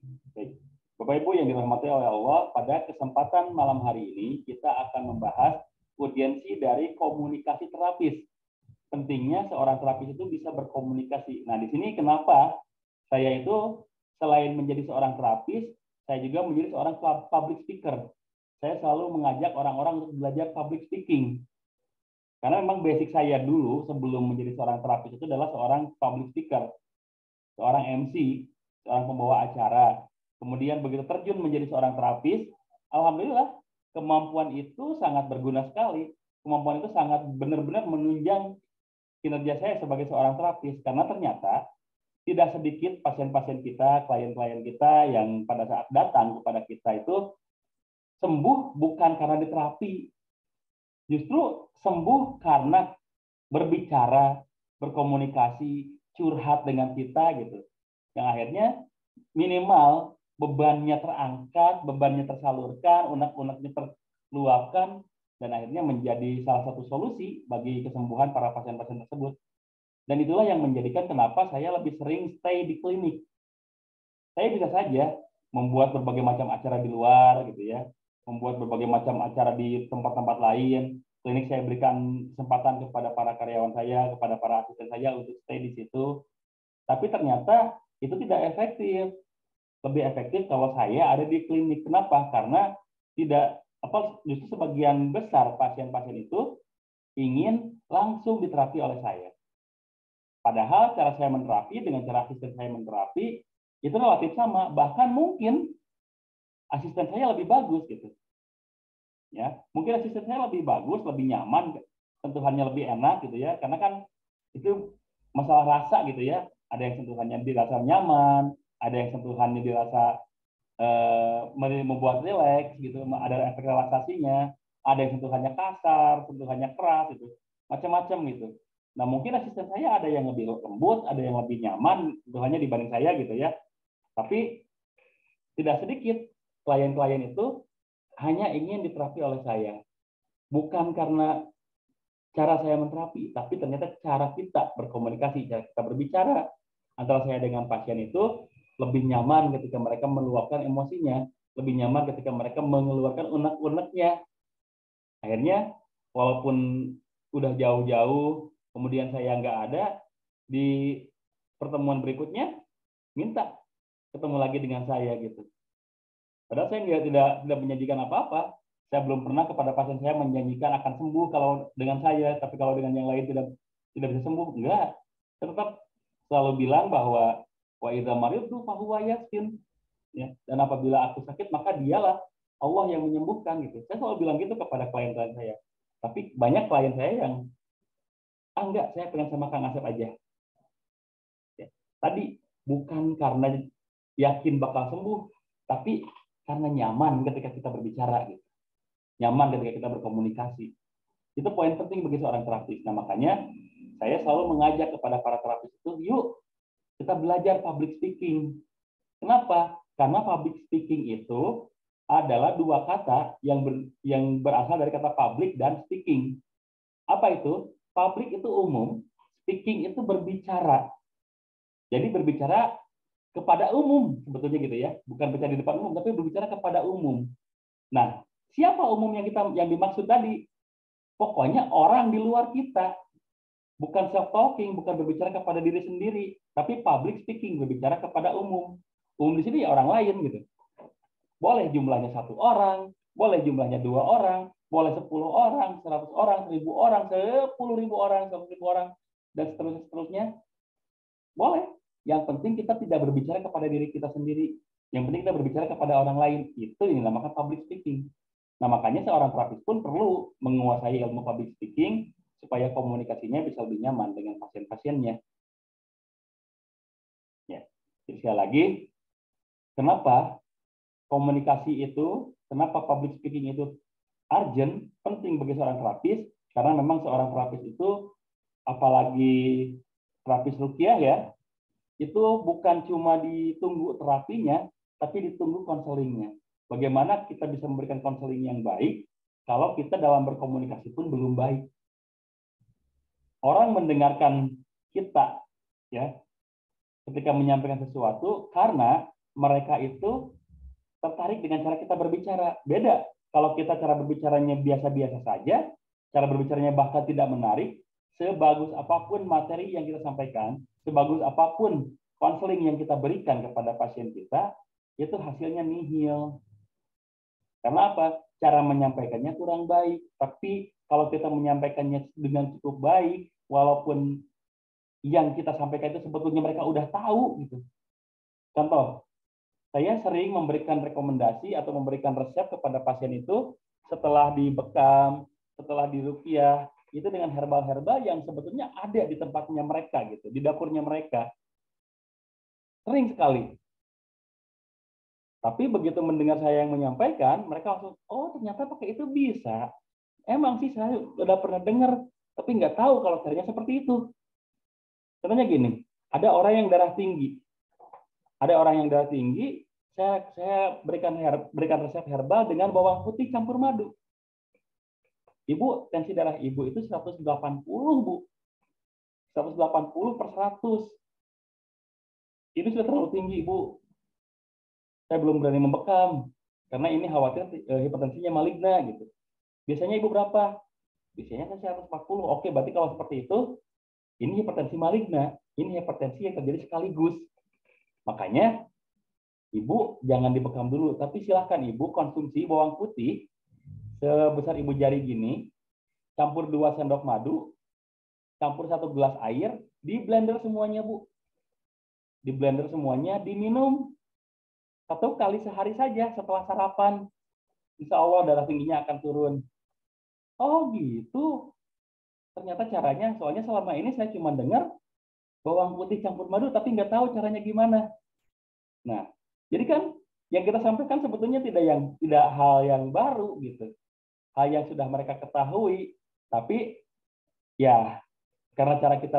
Baik. Bapak Ibu yang dirahmati oleh Allah, pada kesempatan malam hari ini kita akan membahas urgensi dari komunikasi terapis. Pentingnya seorang terapis itu bisa berkomunikasi. Nah, di sini kenapa saya itu selain menjadi seorang terapis, saya juga menjadi seorang public speaker. Saya selalu mengajak orang-orang untuk belajar public speaking. Karena memang basic saya dulu sebelum menjadi seorang terapis itu adalah seorang public speaker, seorang MC, seorang pembawa acara. Kemudian begitu terjun menjadi seorang terapis, alhamdulillah kemampuan itu sangat berguna sekali. Kemampuan itu sangat benar-benar menunjang kinerja saya sebagai seorang terapis, karena ternyata tidak sedikit pasien-pasien kita, klien-klien kita yang pada saat datang kepada kita itu sembuh bukan karena diterapi, justru sembuh karena berbicara, berkomunikasi, curhat dengan kita gitu. Yang akhirnya minimal bebannya terangkat, bebannya tersalurkan, unek-uneknya terluapkan, dan akhirnya menjadi salah satu solusi bagi kesembuhan para pasien-pasien tersebut. Dan itulah yang menjadikan kenapa saya lebih sering stay di klinik. Saya bisa saja membuat berbagai macam acara di luar gitu ya, membuat berbagai macam acara di tempat-tempat lain. Klinik saya berikan kesempatan kepada para karyawan saya, kepada para asisten saya untuk stay di situ. Tapi ternyata itu tidak efektif. Lebih efektif kalau saya ada di klinik. Kenapa? Karena tidak justru sebagian besar pasien-pasien itu ingin langsung diterapi oleh saya. Padahal cara saya menerapi dengan cara asisten saya menerapi itu relatif sama, bahkan mungkin asisten saya lebih bagus gitu. Ya, mungkin asisten saya lebih bagus, lebih nyaman, sentuhannya lebih enak gitu ya, karena kan itu masalah rasa gitu ya. Ada yang sentuhannya dirasa nyaman, ada yang sentuhannya dirasa membuat rileks gitu, ada efek relaksasinya, ada yang sentuhannya kasar, sentuhannya keras gitu, macam-macam gitu. Nah, mungkin asisten saya ada yang lebih lembut, ada yang lebih nyaman sentuhannya dibanding saya gitu ya. Tapi tidak sedikit klien-klien itu hanya ingin diterapi oleh saya. Bukan karena cara saya menterapi, tapi ternyata cara kita berkomunikasi, cara kita berbicara antara saya dengan pasien itu lebih nyaman ketika mereka meluapkan emosinya, lebih nyaman ketika mereka mengeluarkan unek-uneknya. Akhirnya, walaupun udah jauh-jauh, kemudian saya nggak ada, di pertemuan berikutnya minta ketemu lagi dengan saya gitu. Padahal saya tidak menjanjikan apa-apa. Saya belum pernah kepada pasien saya menjanjikan akan sembuh kalau dengan saya, tapi kalau dengan yang lain tidak bisa sembuh. Enggak. Saya tetap selalu bilang bahwa wa idza maridtu fa huwa yaskin. Ya. Dan apabila aku sakit maka dialah Allah yang menyembuhkan gitu. Saya selalu bilang gitu kepada klien-klien saya. Tapi banyak klien saya yang enggak, saya pengen sama Kang Asep aja. Ya. Tadi bukan karena yakin bakal sembuh, tapi karena nyaman ketika kita berbicara gitu. Nyaman ketika kita berkomunikasi. Itu poin penting bagi seorang terapis. Nah, makanya saya selalu mengajak kepada para terapis itu, yuk kita belajar public speaking. Kenapa? Karena public speaking itu adalah dua kata yang berasal dari kata public dan speaking. Apa itu? Public itu umum, speaking itu berbicara. Jadi berbicara kepada umum sebetulnya gitu ya, bukan bicara di depan umum, tapi berbicara kepada umum. Nah, siapa umum yang dimaksud tadi? Pokoknya orang di luar kita. Bukan self talking, bukan berbicara kepada diri sendiri, tapi public speaking, berbicara kepada umum. Umum di sini ya orang lain gitu. Boleh jumlahnya 1 orang, boleh jumlahnya 2 orang, boleh 10 orang, 100 orang, 1000 orang, 10.000 orang, 100.000 orang, dan seterusnya. Boleh. Yang penting kita tidak berbicara kepada diri kita sendiri. Yang penting kita berbicara kepada orang lain. Itu yang dinamakan public speaking. Nah, makanya seorang terapis pun perlu menguasai ilmu public speaking supaya komunikasinya bisa lebih nyaman dengan pasien-pasiennya. Ya. Jadi sekali lagi, kenapa komunikasi itu, kenapa public speaking itu urgent, penting bagi seorang terapis, karena memang seorang terapis itu, apalagi terapis rukiah ya, itu bukan cuma ditunggu terapinya, tapi ditunggu konselingnya. Bagaimana kita bisa memberikan konseling yang baik kalau kita dalam berkomunikasi pun belum baik. Orang mendengarkan kita ya ketika menyampaikan sesuatu karena mereka itu tertarik dengan cara kita berbicara. Beda kalau kita cara berbicaranya biasa-biasa saja, cara berbicaranya bahkan tidak menarik, sebagus apapun materi yang kita sampaikan, sebagus apapun konseling yang kita berikan kepada pasien kita, itu hasilnya nihil. Karena apa? Cara menyampaikannya kurang baik. Tapi kalau kita menyampaikannya dengan cukup baik, walaupun yang kita sampaikan itu sebetulnya mereka udah tahu gitu. Contoh, saya sering memberikan rekomendasi atau memberikan resep kepada pasien itu setelah dibekam, setelah diruqyah, itu dengan herbal-herbal yang sebetulnya ada di tempatnya mereka gitu, di dapurnya mereka. Sering sekali. Tapi begitu mendengar saya yang menyampaikan, mereka langsung, oh ternyata pakai itu bisa. Emang sih saya udah pernah dengar, tapi nggak tahu kalau caranya seperti itu. Contohnya gini, ada orang yang darah tinggi. Ada orang yang darah tinggi, saya berikan resep herbal dengan bawang putih campur madu. Ibu, tensi darah ibu itu 180, Bu. 180/100. Ini sudah terlalu tinggi, Bu. Saya belum berani membekam karena ini khawatir hipertensinya maligna gitu. Biasanya ibu berapa? Biasanya kan 140. Oke, berarti kalau seperti itu, ini hipertensi maligna. Ini hipertensi yang terjadi sekaligus. Makanya ibu jangan dibekam dulu, tapi silahkan ibu konsumsi bawang putih sebesar ibu jari gini, campur 2 sendok madu, campur 1 gelas air, di blender semuanya, Bu. Di blender semuanya, diminum 1 kali sehari saja setelah sarapan. Insya Allah darah tingginya akan turun. Oh gitu. Ternyata caranya, soalnya selama ini saya cuma dengar bawang putih campur madu, tapi nggak tahu caranya gimana. Nah, jadi kan yang kita sampaikan sebetulnya tidak hal yang baru gitu. Hal yang sudah mereka ketahui, tapi ya karena cara kita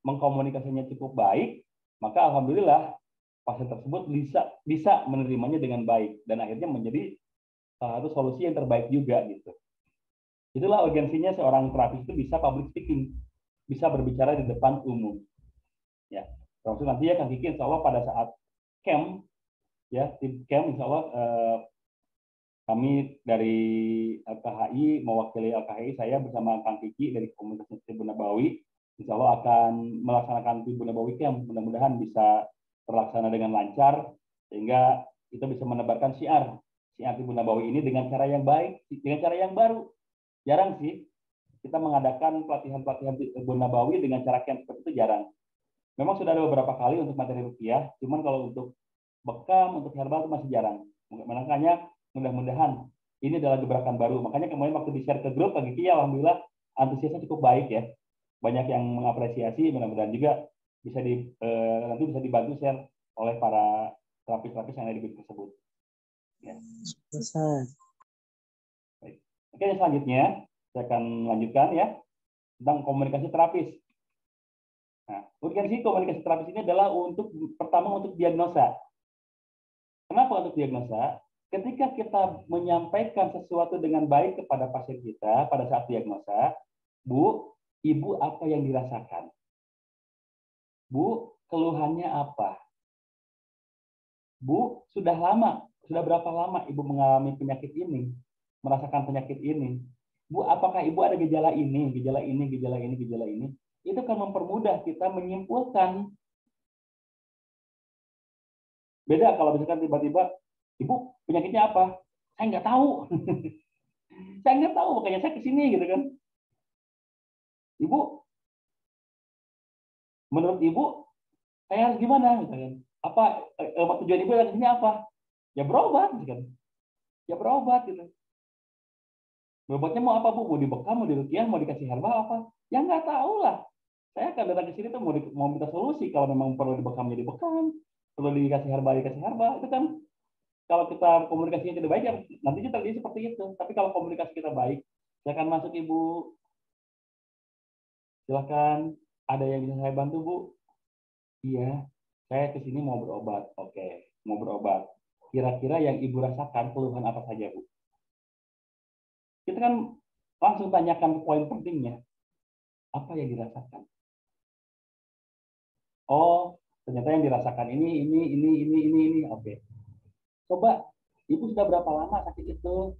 mengkomunikasinya cukup baik, maka alhamdulillah pasien tersebut bisa menerimanya dengan baik dan akhirnya menjadi salah satu solusi yang terbaik juga gitu. Itulah urgensinya seorang terapis itu bisa public speaking, bisa berbicara di depan umum. Ya, termasuk nanti ya Kang Kiki, insya Allah pada saat camp, ya tim camp, insya Allah kami dari LKHI mewakili LKHI, saya bersama Kang Kiki dari Komunitas Tribun Nabawi, insya Allah akan melaksanakan Tribun Nabawi camp. Mudah-mudahan bisa terlaksana dengan lancar sehingga kita bisa menebarkan syiar Tribun Nabawi ini dengan cara yang baik, dengan cara yang baru. Jarang sih kita mengadakan pelatihan-pelatihan Tribun Nabawi dengan cara camp seperti itu, jarang. Memang sudah ada beberapa kali untuk materi ruqyah, cuman kalau untuk bekam, untuk herbal itu masih jarang. Makanya mudah-mudahan ini adalah gebrakan baru. Makanya kemarin waktu di-share ke grup pagi ya, alhamdulillah antusiasnya cukup baik ya. Banyak yang mengapresiasi, mudah-mudahan juga bisa nanti bisa dibantu share oleh para terapis-terapis yang ada di grup tersebut. Ya. Baik. Oke, selanjutnya saya akan lanjutkan ya tentang komunikasi terapis. Nah, urgensi komunikasi terapis ini adalah pertama untuk diagnosa. Kenapa untuk diagnosa? Ketika kita menyampaikan sesuatu dengan baik kepada pasien kita pada saat diagnosa, Bu, Ibu apa yang dirasakan? Bu, keluhannya apa? Bu, sudah berapa lama Ibu mengalami penyakit ini? Merasakan penyakit ini? Bu, apakah Ibu ada gejala ini, gejala ini, gejala ini, gejala ini? Itu akan mempermudah kita menyimpulkan. Beda kalau misalkan tiba-tiba, Ibu penyakitnya apa? Saya nggak tahu. Saya nggak tahu, makanya saya kesini gitu kan. Ibu, menurut Ibu, saya harus gimana? Misalkan. Apa tujuan Ibu datang sini apa? Ya berobat, gitu kan. Ya berobat gitu. Berobatnya mau apa Bu? Mau dibekam, mau diruqyah, mau dikasih herbal apa? Ya nggak tahu lah. Saya akan datang ke sini tuh mau minta solusi. Kalau memang perlu dibekamnya dibekam, perlu dikasih herbal, dikasih herbal. Itu kan kalau kita komunikasinya tidak baik, ya nantinya terjadi seperti itu. Tapi kalau komunikasi kita baik, saya akan masuk Ibu. Silakan, ada yang bisa saya bantu Bu? Iya, saya ke sini mau berobat. Oke, mau berobat. Kira-kira yang Ibu rasakan keluhan apa saja Bu? Kita kan langsung tanyakan poin pentingnya. Apa yang dirasakan? Oh, ternyata yang dirasakan ini. Oke. Coba, ibu sudah berapa lama sakit itu?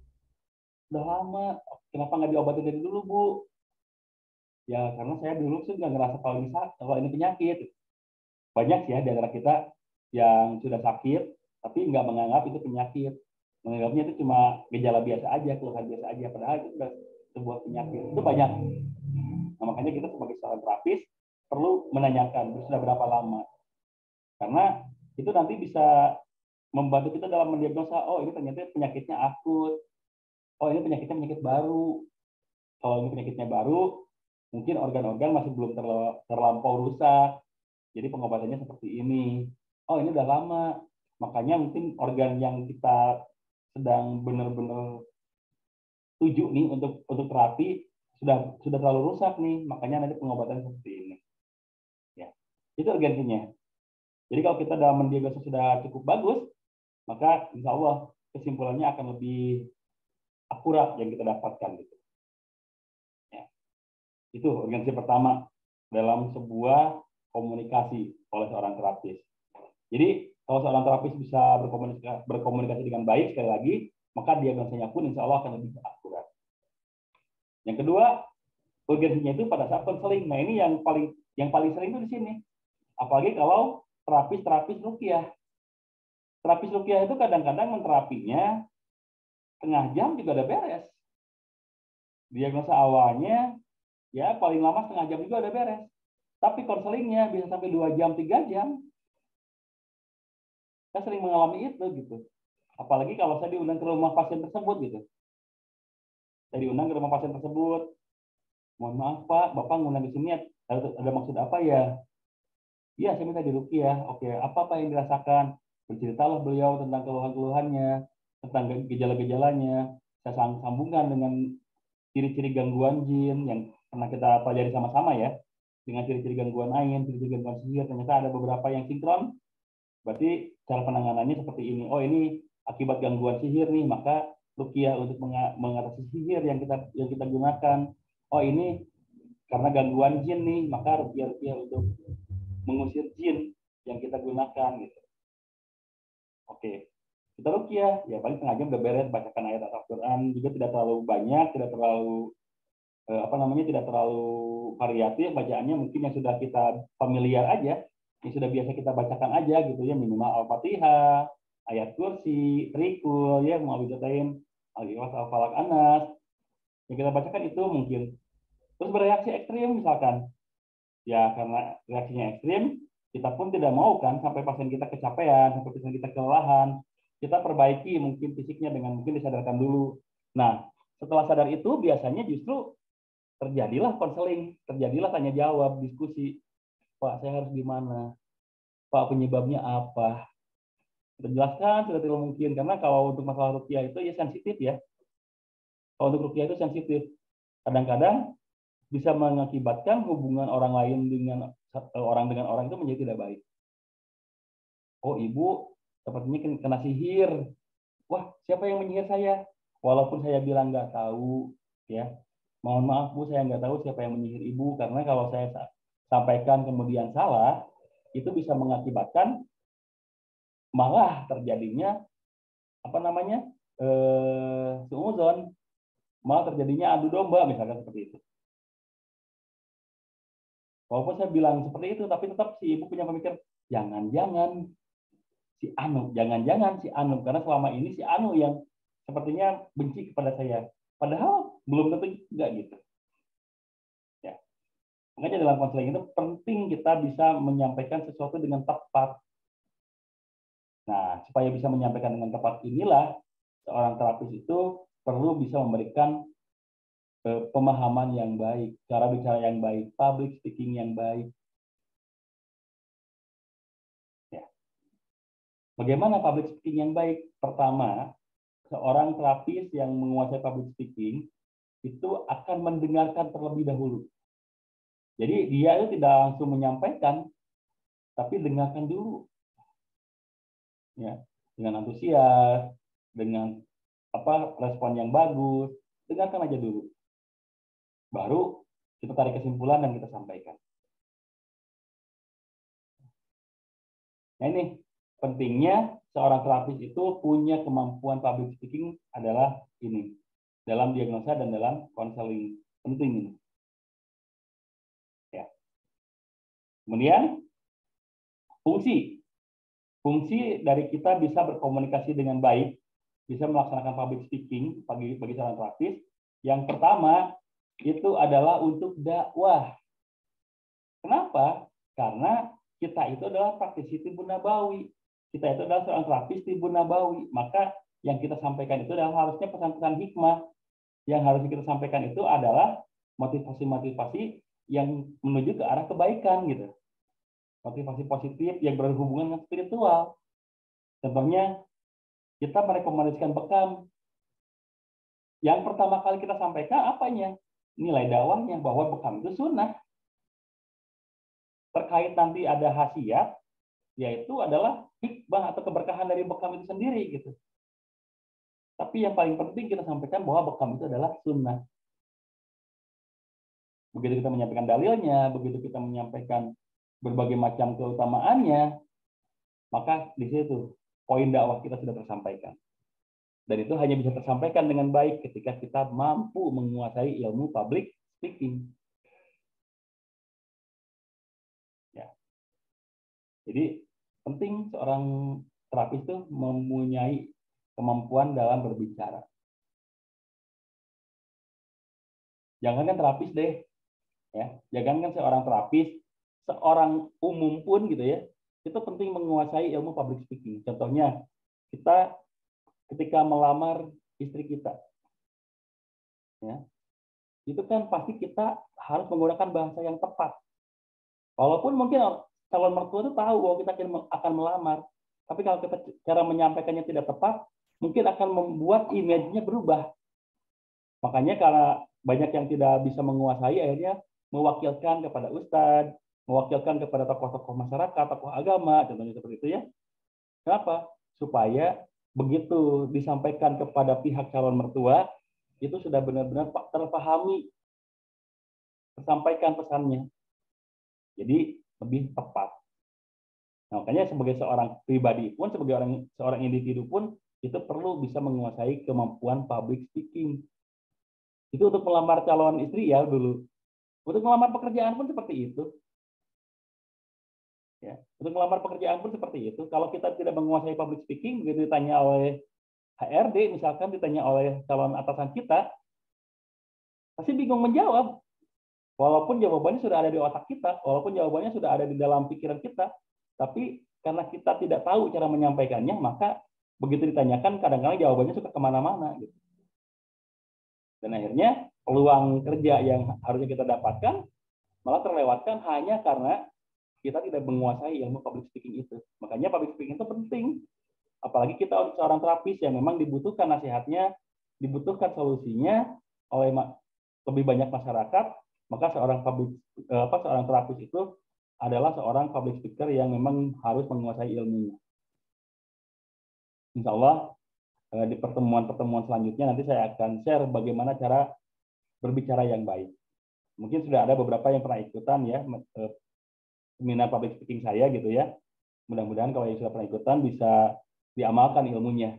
Sudah lama. Kenapa nggak diobatin dari dulu, Bu? Ya, karena saya dulu sih nggak ngerasa kalau ini penyakit. Banyak ya di antara kita yang sudah sakit, tapi nggak menganggap itu penyakit. Menganggapnya itu cuma gejala biasa aja, keluhan biasa aja. Padahal itu sudah sebuah penyakit. Itu banyak. Nah, makanya kita sebagai seorang terapis perlu menanyakan sudah berapa lama. Karena itu nanti bisa membantu kita dalam mendiagnosa, oh ini ternyata penyakitnya akut, oh ini penyakitnya penyakit baru. Kalau ini penyakitnya baru, mungkin organ-organ masih belum terlampau rusak, jadi pengobatannya seperti ini. Oh ini udah lama, makanya mungkin organ yang kita sedang benar-benar tuju nih untuk terapi sudah terlalu rusak nih, makanya nanti pengobatan seperti ini. Ya, itu urgensinya. Jadi kalau kita dalam mendiagnosa sudah cukup bagus, maka insya Allah kesimpulannya akan lebih akurat yang kita dapatkan gitu. Ya. Itu urgensi pertama dalam sebuah komunikasi oleh seorang terapis. Jadi kalau seorang terapis bisa berkomunikasi dengan baik sekali lagi, maka diagnosanya pun insya Allah akan lebih akurat. Yang kedua, urgensinya itu pada saat konseling. Nah ini yang paling sering itu di sini. Apalagi kalau terapis ruqyah. Terapis ruqyah itu kadang-kadang menterapinya setengah jam juga udah beres. Diagnosa awalnya ya paling lama setengah jam juga udah beres. Tapi konselingnya bisa sampai 2 jam, 3 jam. Saya sering mengalami itu gitu. Apalagi kalau saya diundang ke rumah pasien tersebut gitu. Saya diundang ke rumah pasien tersebut. Mohon maaf Pak, Bapak ngundang di sini ada maksud apa ya? Iya, saya minta diruqyah. Oke, apa yang dirasakan? Berceritalah beliau tentang keluhan-keluhannya, tentang gejala-gejalanya. Saya sambungkan dengan ciri-ciri gangguan jin yang pernah kita pelajari sama-sama ya. Dengan ciri-ciri gangguan ain, ciri-ciri gangguan sihir, ternyata ada beberapa yang sinkron. Berarti cara penanganannya seperti ini. Oh, ini akibat gangguan sihir nih, maka ruqyah untuk mengatasi sihir yang kita gunakan. Oh, ini karena gangguan jin nih, maka ruqyah untuk mengusir jin yang kita gunakan gitu. Oke. Kita ruqyah, ya paling setengah jam udah beres, bacakan ayat Al-Qur'an, juga tidak terlalu banyak, tidak terlalu tidak terlalu variatif bacaannya, mungkin yang sudah kita familiar aja, yang sudah biasa kita bacakan aja gitu ya, minimal Al-Fatihah, ayat kursi, trikul ya, muawwidzatain, Al-Ikhlas, Al-Falaq, Anas. Yang kita bacakan itu mungkin. Terus bereaksi ekstrim misalkan. Ya karena reaksinya ekstrim, kita pun tidak mau kan sampai pasien kita kecapean, sampai pasien kita kelelahan. Kita perbaiki mungkin fisiknya dengan mungkin disadarkan dulu. Nah, setelah sadar itu biasanya justru terjadilah konseling, terjadilah tanya jawab, diskusi. Pak, saya harus gimana? Pak, penyebabnya apa? Kita jelaskan sudah mungkin, karena kalau untuk masalah ruqyah itu ya sensitif ya. Kalau untuk ruqyah itu sensitif. Kadang-kadang bisa mengakibatkan hubungan orang lain dengan orang itu menjadi tidak baik. Oh, ibu sepertinya kena sihir. Wah, siapa yang menyihir saya? Walaupun saya bilang nggak tahu, ya. Mohon maaf Bu, saya nggak tahu siapa yang menyihir ibu, karena kalau saya sampaikan kemudian salah, itu bisa mengakibatkan malah terjadinya apa namanya suudzon, malah terjadinya adu domba misalkan seperti itu. Walaupun saya bilang seperti itu, tapi tetap si ibu punya pemikiran, jangan-jangan si Anu, karena selama ini si Anu yang sepertinya benci kepada saya. Padahal belum tentu juga gitu. Ya. Makanya dalam konseling itu penting kita bisa menyampaikan sesuatu dengan tepat. Nah, supaya bisa menyampaikan dengan tepat inilah seorang terapis itu perlu bisa memberikan pemahaman yang baik, cara bicara yang baik, public speaking yang baik. Ya. Bagaimana public speaking yang baik? Pertama, seorang terapis yang menguasai public speaking itu akan mendengarkan terlebih dahulu. Jadi dia itu tidak langsung menyampaikan, tapi dengarkan dulu, ya, dengan antusias, dengan respon yang bagus, dengarkan aja dulu. Baru kita tarik kesimpulan dan kita sampaikan. Nah ini pentingnya seorang terapis itu punya kemampuan public speaking adalah ini dalam diagnosa dan dalam konseling, penting ini. Ya. Kemudian fungsi dari kita bisa berkomunikasi dengan baik, bisa melaksanakan public speaking bagi seorang terapis. Yang pertama itu adalah untuk dakwah. Kenapa? Karena kita itu adalah praktisi Tibbun Nabawi. Kita itu adalah seorang terapis Tibbun Nabawi. Maka yang kita sampaikan itu adalah harusnya pesan-pesan hikmah. Yang harus kita sampaikan itu adalah motivasi-motivasi yang menuju ke arah kebaikan gitu. Motivasi positif yang berhubungan dengan spiritual. Contohnya, kita merekomendasikan bekam. Yang pertama kali kita sampaikan apanya? Nilai dakwahnya, bahwa bekam itu sunnah. Terkait nanti ada khasiat, yaitu adalah hikmah atau keberkahan dari bekam itu sendiri gitu. Tapi yang paling penting kita sampaikan bahwa bekam itu adalah sunnah. Begitu kita menyampaikan dalilnya, begitu kita menyampaikan berbagai macam keutamaannya, maka di situ poin dakwah kita sudah tersampaikan. Dan itu hanya bisa tersampaikan dengan baik ketika kita mampu menguasai ilmu public speaking. Ya. Jadi penting seorang terapis itu mempunyai kemampuan dalam berbicara. Jangankan terapis deh, ya. Jangankan seorang terapis, seorang umum pun gitu ya, itu penting menguasai ilmu public speaking. Contohnya, kita ketika melamar istri kita, ya, itu kan pasti kita harus menggunakan bahasa yang tepat. Walaupun mungkin calon mertua itu tahu bahwa kita akan melamar, tapi kalau kita cara menyampaikannya tidak tepat, mungkin akan membuat image-nya berubah. Makanya karena banyak yang tidak bisa menguasai, akhirnya mewakilkan kepada ustadz, mewakilkan kepada tokoh-tokoh masyarakat, tokoh agama, contohnya seperti itu ya. Kenapa? Supaya begitu disampaikan kepada pihak calon mertua, itu sudah benar-benar terpahami, tersampaikan pesannya. Jadi lebih tepat. Nah, makanya sebagai seorang pribadi pun, sebagai seorang individu pun, itu perlu bisa menguasai kemampuan public speaking. Itu untuk melamar calon istri ya dulu. Untuk melamar pekerjaan pun seperti itu. Ya. Untuk melamar pekerjaan pun seperti itu. Kalau kita tidak menguasai public speaking, begitu ditanya oleh HRD, misalkan ditanya oleh calon atasan kita, pasti bingung menjawab. Walaupun jawabannya sudah ada di otak kita, walaupun jawabannya sudah ada di dalam pikiran kita, tapi karena kita tidak tahu cara menyampaikannya, maka begitu ditanyakan, kadang-kadang jawabannya suka kemana-mana. Gitu. Dan akhirnya peluang kerja yang harusnya kita dapatkan malah terlewatkan hanya karena kita tidak menguasai ilmu public speaking itu. Makanya public speaking itu penting. Apalagi kita seorang terapis yang memang dibutuhkan nasihatnya, dibutuhkan solusinya oleh lebih banyak masyarakat, maka seorang terapis itu adalah seorang public speaker yang memang harus menguasai ilmunya. Insya Allah di pertemuan-pertemuan selanjutnya nanti saya akan share bagaimana cara berbicara yang baik. Mungkin sudah ada beberapa yang pernah ikutan ya seminar public speaking saya gitu ya. Mudah-mudahan kalau yang sudah pernah ikutan bisa diamalkan ilmunya.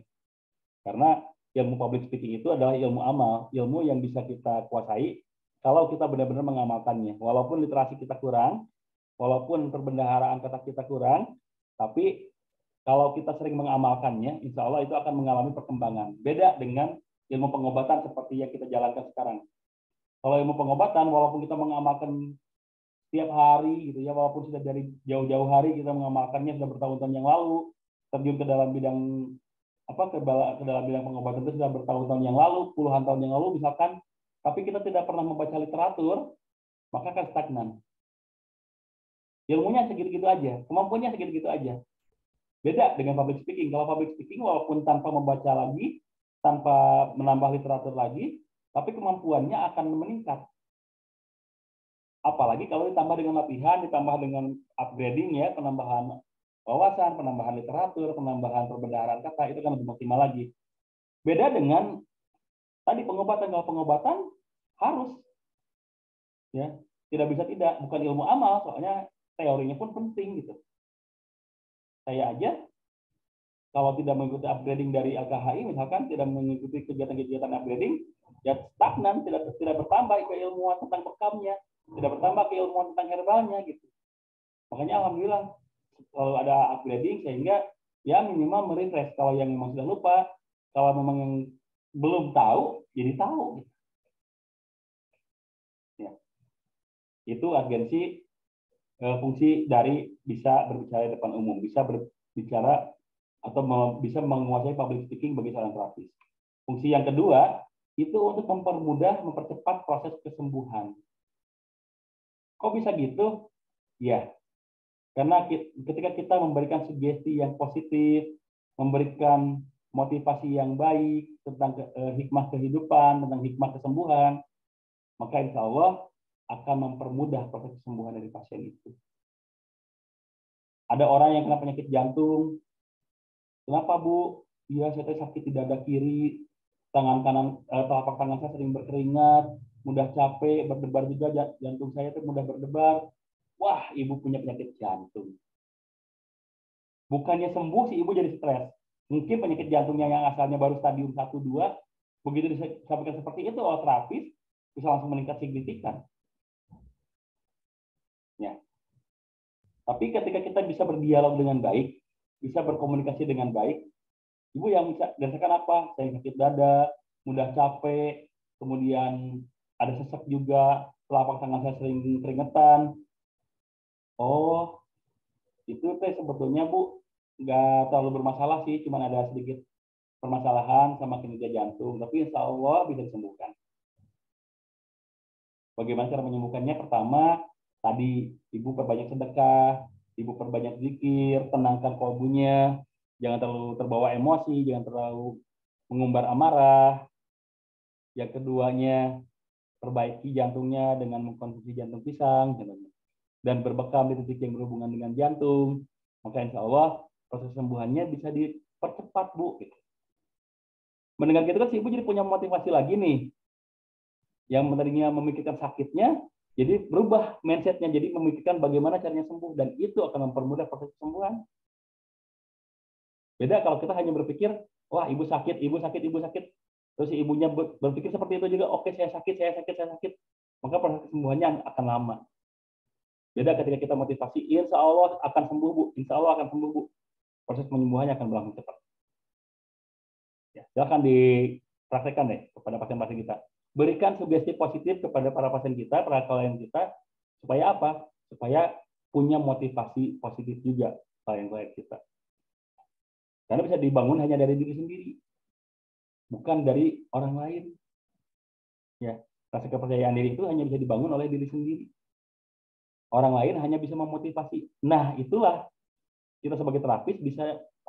Karena ilmu public speaking itu adalah ilmu amal, ilmu yang bisa kita kuasai kalau kita benar-benar mengamalkannya. Walaupun literasi kita kurang, walaupun perbendaharaan kata kita kurang, tapi kalau kita sering mengamalkannya, insya Allah itu akan mengalami perkembangan. Beda dengan ilmu pengobatan seperti yang kita jalankan sekarang. Kalau ilmu pengobatan, walaupun kita mengamalkan setiap hari, gitu ya, walaupun sudah dari jauh-jauh hari kita mengamalkannya sudah bertahun-tahun yang lalu, terjun ke dalam bidang ke dalam bidang pengobatan itu sudah bertahun-tahun yang lalu, puluhan tahun yang lalu misalkan, tapi kita tidak pernah membaca literatur, maka akan stagnan. Ilmunya segitu-gitu aja, kemampuannya segitu-gitu aja. Beda dengan public speaking. Kalau public speaking walaupun tanpa membaca lagi, tanpa menambah literatur lagi, tapi kemampuannya akan meningkat. Apalagi kalau ditambah dengan latihan, ditambah dengan upgrading ya, penambahan wawasan, penambahan literatur, penambahan perbendaharaan kata, itu kan lebih maksimal lagi. Beda dengan tadi pengobatan. Kalau pengobatan harus ya, tidak bisa tidak, bukan ilmu amal, soalnya teorinya pun penting gitu. Saya aja kalau tidak mengikuti upgrading dari LKHI, misalkan tidak mengikuti kegiatan-kegiatan upgrading, ya stagnan, tidak bertambah keilmuan tentang bekamnya, tidak bertambah keilmuan tentang herbalnya gitu. Makanya alhamdulillah selalu ada upgrading sehingga ya minimal merefresh. Kalau yang memang sudah lupa, kalau memang yang belum tahu, jadi tahu. Ya. Itu agensi fungsi dari bisa berbicara di depan umum, bisa berbicara atau bisa menguasai public speaking bagi seorang terapis. Fungsi yang kedua itu untuk mempermudah, mempercepat proses kesembuhan. Kok bisa gitu? Ya, karena ketika kita memberikan sugesti yang positif, memberikan motivasi yang baik tentang hikmah kehidupan, tentang hikmah kesembuhan, maka insya Allah akan mempermudah proses kesembuhan dari pasien itu. Ada orang yang kena penyakit jantung, kenapa Bu? Iya, saya sakit di dada kiri, tangan kanan, telapak tangan saya sering berkeringat, mudah capek, berdebar juga jantung saya itu mudah berdebar. Wah, ibu punya penyakit jantung. Bukannya sembuh, si ibu jadi stres. Mungkin penyakit jantungnya yang asalnya baru stadium 1-2, begitu disampaikan seperti itu oleh terapis, bisa langsung meningkat signifikan. Ya. Tapi ketika kita bisa berdialog dengan baik, bisa berkomunikasi dengan baik, ibu yang bisa dirasakan apa? Saya sakit dada, mudah capek, kemudian ada sesak juga, telapak tangan saya sering keringetan. Oh, itu sebetulnya Bu nggak terlalu bermasalah sih, cuma ada sedikit permasalahan sama kinerja jantung, tapi insya Allah bisa disembuhkan. Bagaimana cara menyembuhkannya? Pertama, tadi ibu perbanyak sedekah, ibu perbanyak zikir, tenangkan kolbunya, jangan terlalu terbawa emosi, jangan terlalu mengumbar amarah. Yang keduanya, perbaiki jantungnya dengan mengkonsumsi jantung pisang, dan berbekam di titik yang berhubungan dengan jantung. Maka insya Allah proses sembuhannya bisa dipercepat, Bu. Mendengar gitu kan si ibu jadi punya motivasi lagi nih. Yang tadinya memikirkan sakitnya, jadi berubah mindsetnya, jadi memikirkan bagaimana caranya sembuh, dan itu akan mempermudah proses kesembuhan. Beda kalau kita hanya berpikir, wah ibu sakit, ibu sakit, ibu sakit, terus si ibunya berpikir seperti itu juga, oke saya sakit, saya sakit, saya sakit, maka proses kesembuhannya akan lama. Beda ketika kita motivasi, insya Allah akan sembuh Bu, insya Allah akan sembuh Bu, proses penyembuhannya akan berlangsung cepat. Ya, silakan dipraktekkan deh kepada pasien-pasien kita. Berikan sugesti positif kepada para pasien kita, para klien kita, supaya apa? Supaya punya motivasi positif juga klien-klien kita. Karena bisa dibangun hanya dari diri sendiri, bukan dari orang lain. Ya, rasa kepercayaan diri itu hanya bisa dibangun oleh diri sendiri. Orang lain hanya bisa memotivasi. Nah, itulah kita sebagai terapis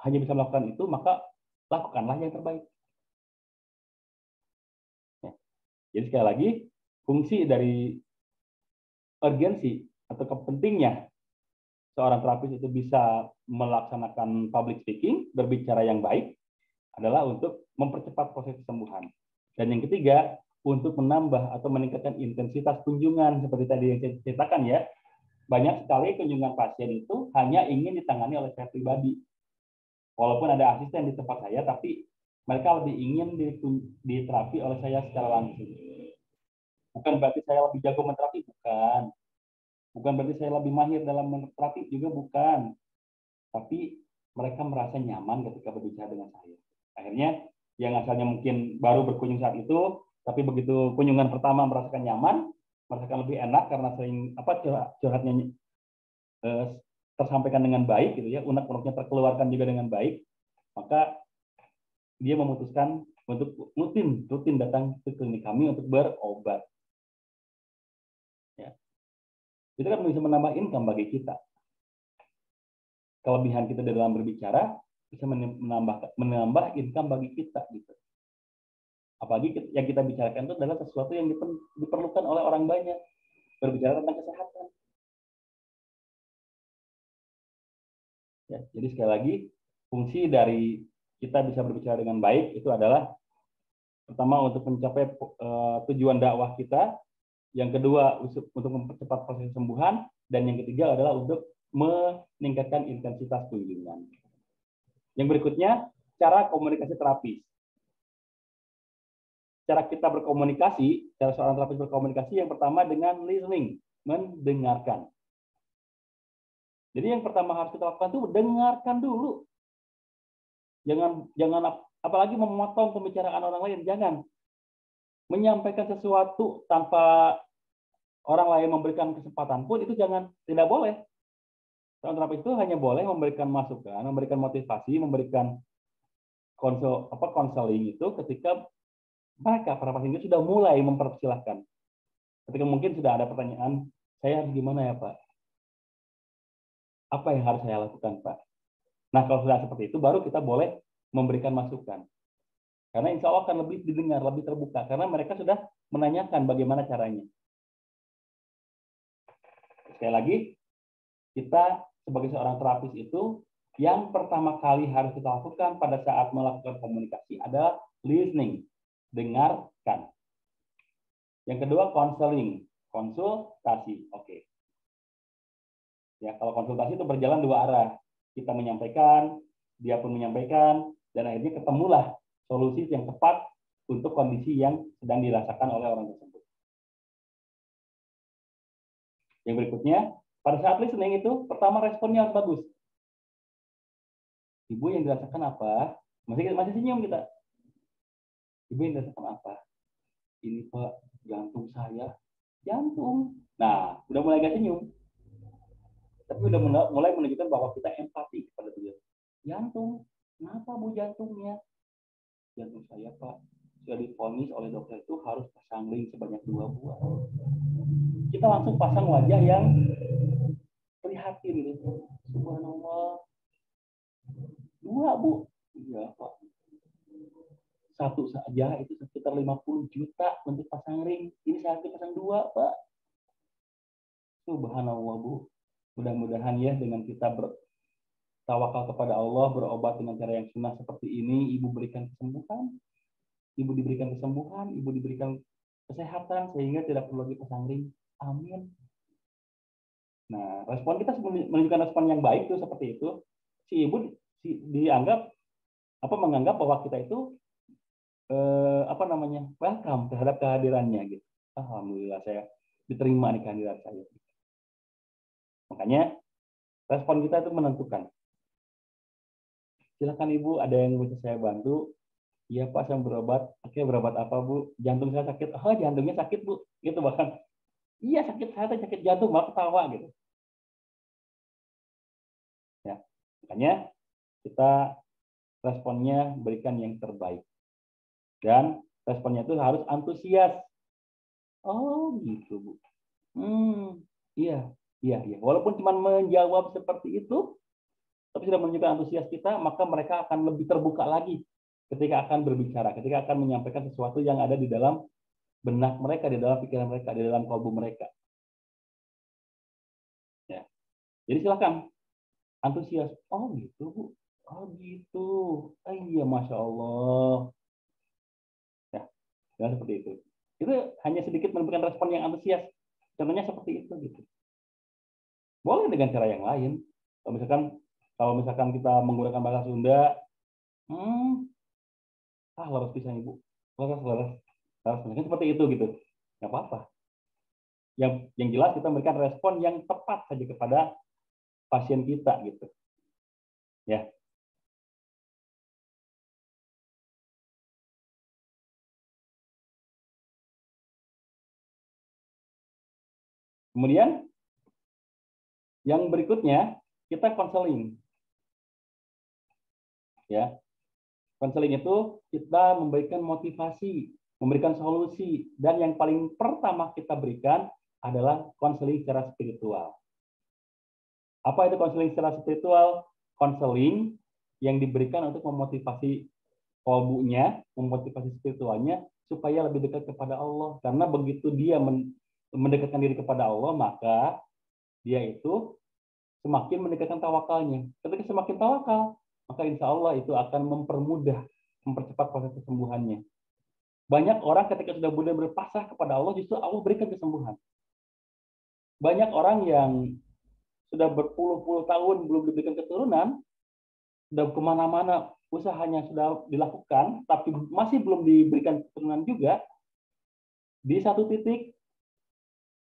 hanya bisa melakukan itu, maka lakukanlah yang terbaik. Jadi sekali lagi, fungsi dari urgensi atau pentingnya seorang terapis itu bisa melaksanakan public speaking, berbicara yang baik, adalah untuk mempercepat proses kesembuhan. Dan yang ketiga, untuk menambah atau meningkatkan intensitas kunjungan, seperti tadi yang saya ceritakan ya, banyak sekali kunjungan pasien itu hanya ingin ditangani oleh saya pribadi. Walaupun ada asisten di tempat saya, tapi mereka lebih ingin diterapi oleh saya secara langsung. Bukan berarti saya lebih jago menterapi, bukan. Bukan berarti saya lebih mahir dalam menterapi, juga bukan. Tapi mereka merasa nyaman ketika berbicara dengan saya. Akhirnya yang asalnya mungkin baru berkunjung saat itu, tapi begitu kunjungan pertama merasakan nyaman, merasakan lebih enak karena sering curhatnya tersampaikan dengan baik gitu ya, unek-uneknya terkeluarkan juga dengan baik, maka dia memutuskan untuk rutin datang ke klinik kami untuk berobat. Ya. Itu kan bisa menambah income bagi kita. Kelebihan kita dalam berbicara bisa menambah income bagi kita gitu. Apalagi yang kita bicarakan itu adalah sesuatu yang diperlukan oleh orang banyak. Berbicara tentang kesehatan. Ya, jadi sekali lagi, fungsi dari kita bisa berbicara dengan baik itu adalah pertama untuk mencapai tujuan dakwah kita, yang kedua untuk mempercepat proses kesembuhan, dan yang ketiga adalah untuk meningkatkan intensitas kunjungan. Yang berikutnya, cara komunikasi terapis. Cara kita berkomunikasi, cara seorang terapis berkomunikasi yang pertama dengan listening, mendengarkan. Jadi yang pertama harus kita lakukan itu dengarkan dulu. Jangan apalagi memotong pembicaraan orang lain, jangan. Menyampaikan sesuatu tanpa orang lain memberikan kesempatan pun itu tidak boleh. Seorang terapis itu hanya boleh memberikan masukan, memberikan motivasi, memberikan konseling itu ketika mereka para pasien itu sudah mulai mempersilahkan. Ketika mungkin sudah ada pertanyaan, saya harus gimana ya Pak? Apa yang harus saya lakukan Pak? Nah kalau sudah seperti itu baru kita boleh memberikan masukan. Karena insya Allah akan lebih didengar, lebih terbuka. Karena mereka sudah menanyakan bagaimana caranya. Sekali lagi, kita sebagai seorang terapis itu, yang pertama kali harus kita lakukan pada saat melakukan komunikasi adalah listening, dengarkan. Yang kedua, counseling, konsultasi. Oke. Ya, kalau konsultasi itu berjalan dua arah. Kita menyampaikan, dia pun menyampaikan, dan akhirnya ketemulah solusi yang tepat untuk kondisi yang sedang dirasakan oleh orang tersebut. Yang berikutnya, pada saat listening itu, pertama responnya harus bagus. Ibu yang dirasakan apa? Masih senyum kita. Ibu yang dirasakan apa? Ini Pak, jantung saya. Jantung. Nah, udah mulai gak senyum. Tapi udah mulai menunjukkan bahwa kita empati kepada beliau. Jantung. Kenapa Bu jantungnya? Jantung saya Pak, sudah divonis oleh dokter itu harus pasang ring sebanyak 2 buah. Kita langsung pasang wajah yang prihatin gitu. Subhanallah. 2 Bu. Iya Pak. 1 saja itu sekitar 50 juta untuk pasang ring. Ini saya pasang 2 Pak. Subhanallah Bu. Mudah-mudahan ya dengan kita bertawakal kepada Allah, berobat dengan cara yang sunnah seperti ini, Ibu berikan kesembuhan. Ibu diberikan kesembuhan, Ibu diberikan kesehatan, sehingga tidak perlu lagi pasang ring. Amin. Nah, respon kita menunjukkan respon yang baik tuh seperti itu. Si Ibu menganggap bahwa kita itu welcome terhadap kehadirannya gitu. Alhamdulillah saya diterima nih kehadiran saya. Makanya respon kita itu menentukan. Silakan Ibu, ada yang bisa saya bantu? Iya Pak, saya berobat. Oke, berobat apa Bu? Jantung saya sakit. Oh, jantungnya sakit Bu. Gitu bahkan. Iya sakit, saya sakit jantung, malah ketawa gitu. Ya, makanya kita responnya berikan yang terbaik. Dan responnya itu harus antusias. Oh gitu Bu. Iya. Walaupun cuma menjawab seperti itu, tapi sudah menunjukkan antusias kita, maka mereka akan lebih terbuka lagi ketika akan berbicara, ketika akan menyampaikan sesuatu yang ada di dalam benak mereka, di dalam pikiran mereka, di dalam kalbu mereka. Ya. Jadi silakan antusias. Oh gitu Bu. Oh gitu. Iya Masya Allah. Ya, seperti itu. Itu hanya sedikit menunjukkan respon yang antusias. Contohnya seperti itu gitu. Boleh dengan cara yang lain. Kalau misalkan kita menggunakan bahasa Sunda, laras pisang Ibu, laras, seperti itu gitu, nggak apa-apa. Yang jelas kita memberikan respon yang tepat saja kepada pasien kita gitu, ya. Kemudian yang berikutnya kita konseling, ya. Konseling itu kita memberikan motivasi, memberikan solusi, dan yang paling pertama kita berikan adalah konseling secara spiritual. Apa itu konseling secara spiritual? Konseling yang diberikan untuk memotivasi kalbunya, memotivasi spiritualnya supaya lebih dekat kepada Allah. Karena begitu dia mendekatkan diri kepada Allah, maka dia itu semakin mendekatkan tawakalnya. Ketika semakin tawakal, maka insya Allah itu akan mempercepat proses kesembuhannya. Banyak orang ketika sudah mudah berpasrah kepada Allah, justru Allah berikan kesembuhan. Banyak orang yang sudah berpuluh-puluh tahun belum diberikan keturunan, sudah kemana-mana usahanya sudah dilakukan, tapi masih belum diberikan keturunan juga, di satu titik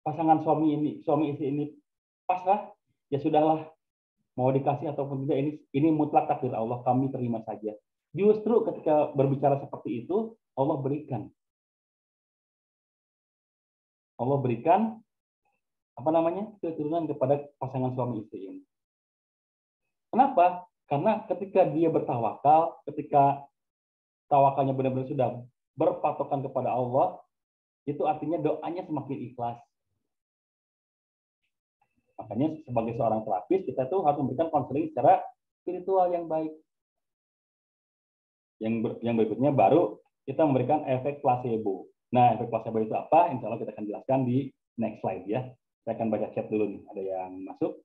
pasangan suami istri ini pasrah, ya sudahlah, mau dikasih ataupun tidak, ini mutlak takdir Allah, kami terima saja. Justru ketika berbicara seperti itu, Allah berikan apa namanya keturunan kepada pasangan suami istri ini. Kenapa? Karena ketika dia bertawakal, ketika tawakalnya benar-benar sudah berpatokan kepada Allah, itu artinya doanya semakin ikhlas. Makanya sebagai seorang terapis, kita tuh harus memberikan konseling secara spiritual yang baik. Yang berikutnya baru kita memberikan efek placebo. Nah, efek placebo itu apa? Insya Allah kita akan jelaskan di next slide ya. Saya akan baca chat dulu nih. Ada yang masuk?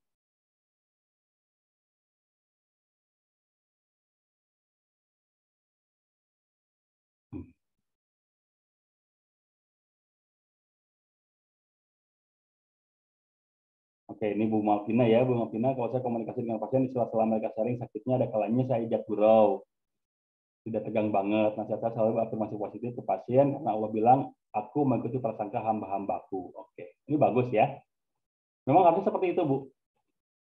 Oke, ini Bu Malvina ya. Bu Malvina, kalau saya komunikasi dengan pasien di sela-sela mereka sharing sakitnya, ada kalanya saya ijab gurau. Tidak tegang banget. Nasihat saya selalu afirmasi positif ke pasien karena Allah bilang, aku mengikuti prasangka hamba-hambaku. Oke, ini bagus ya. Memang harusnya seperti itu, Bu.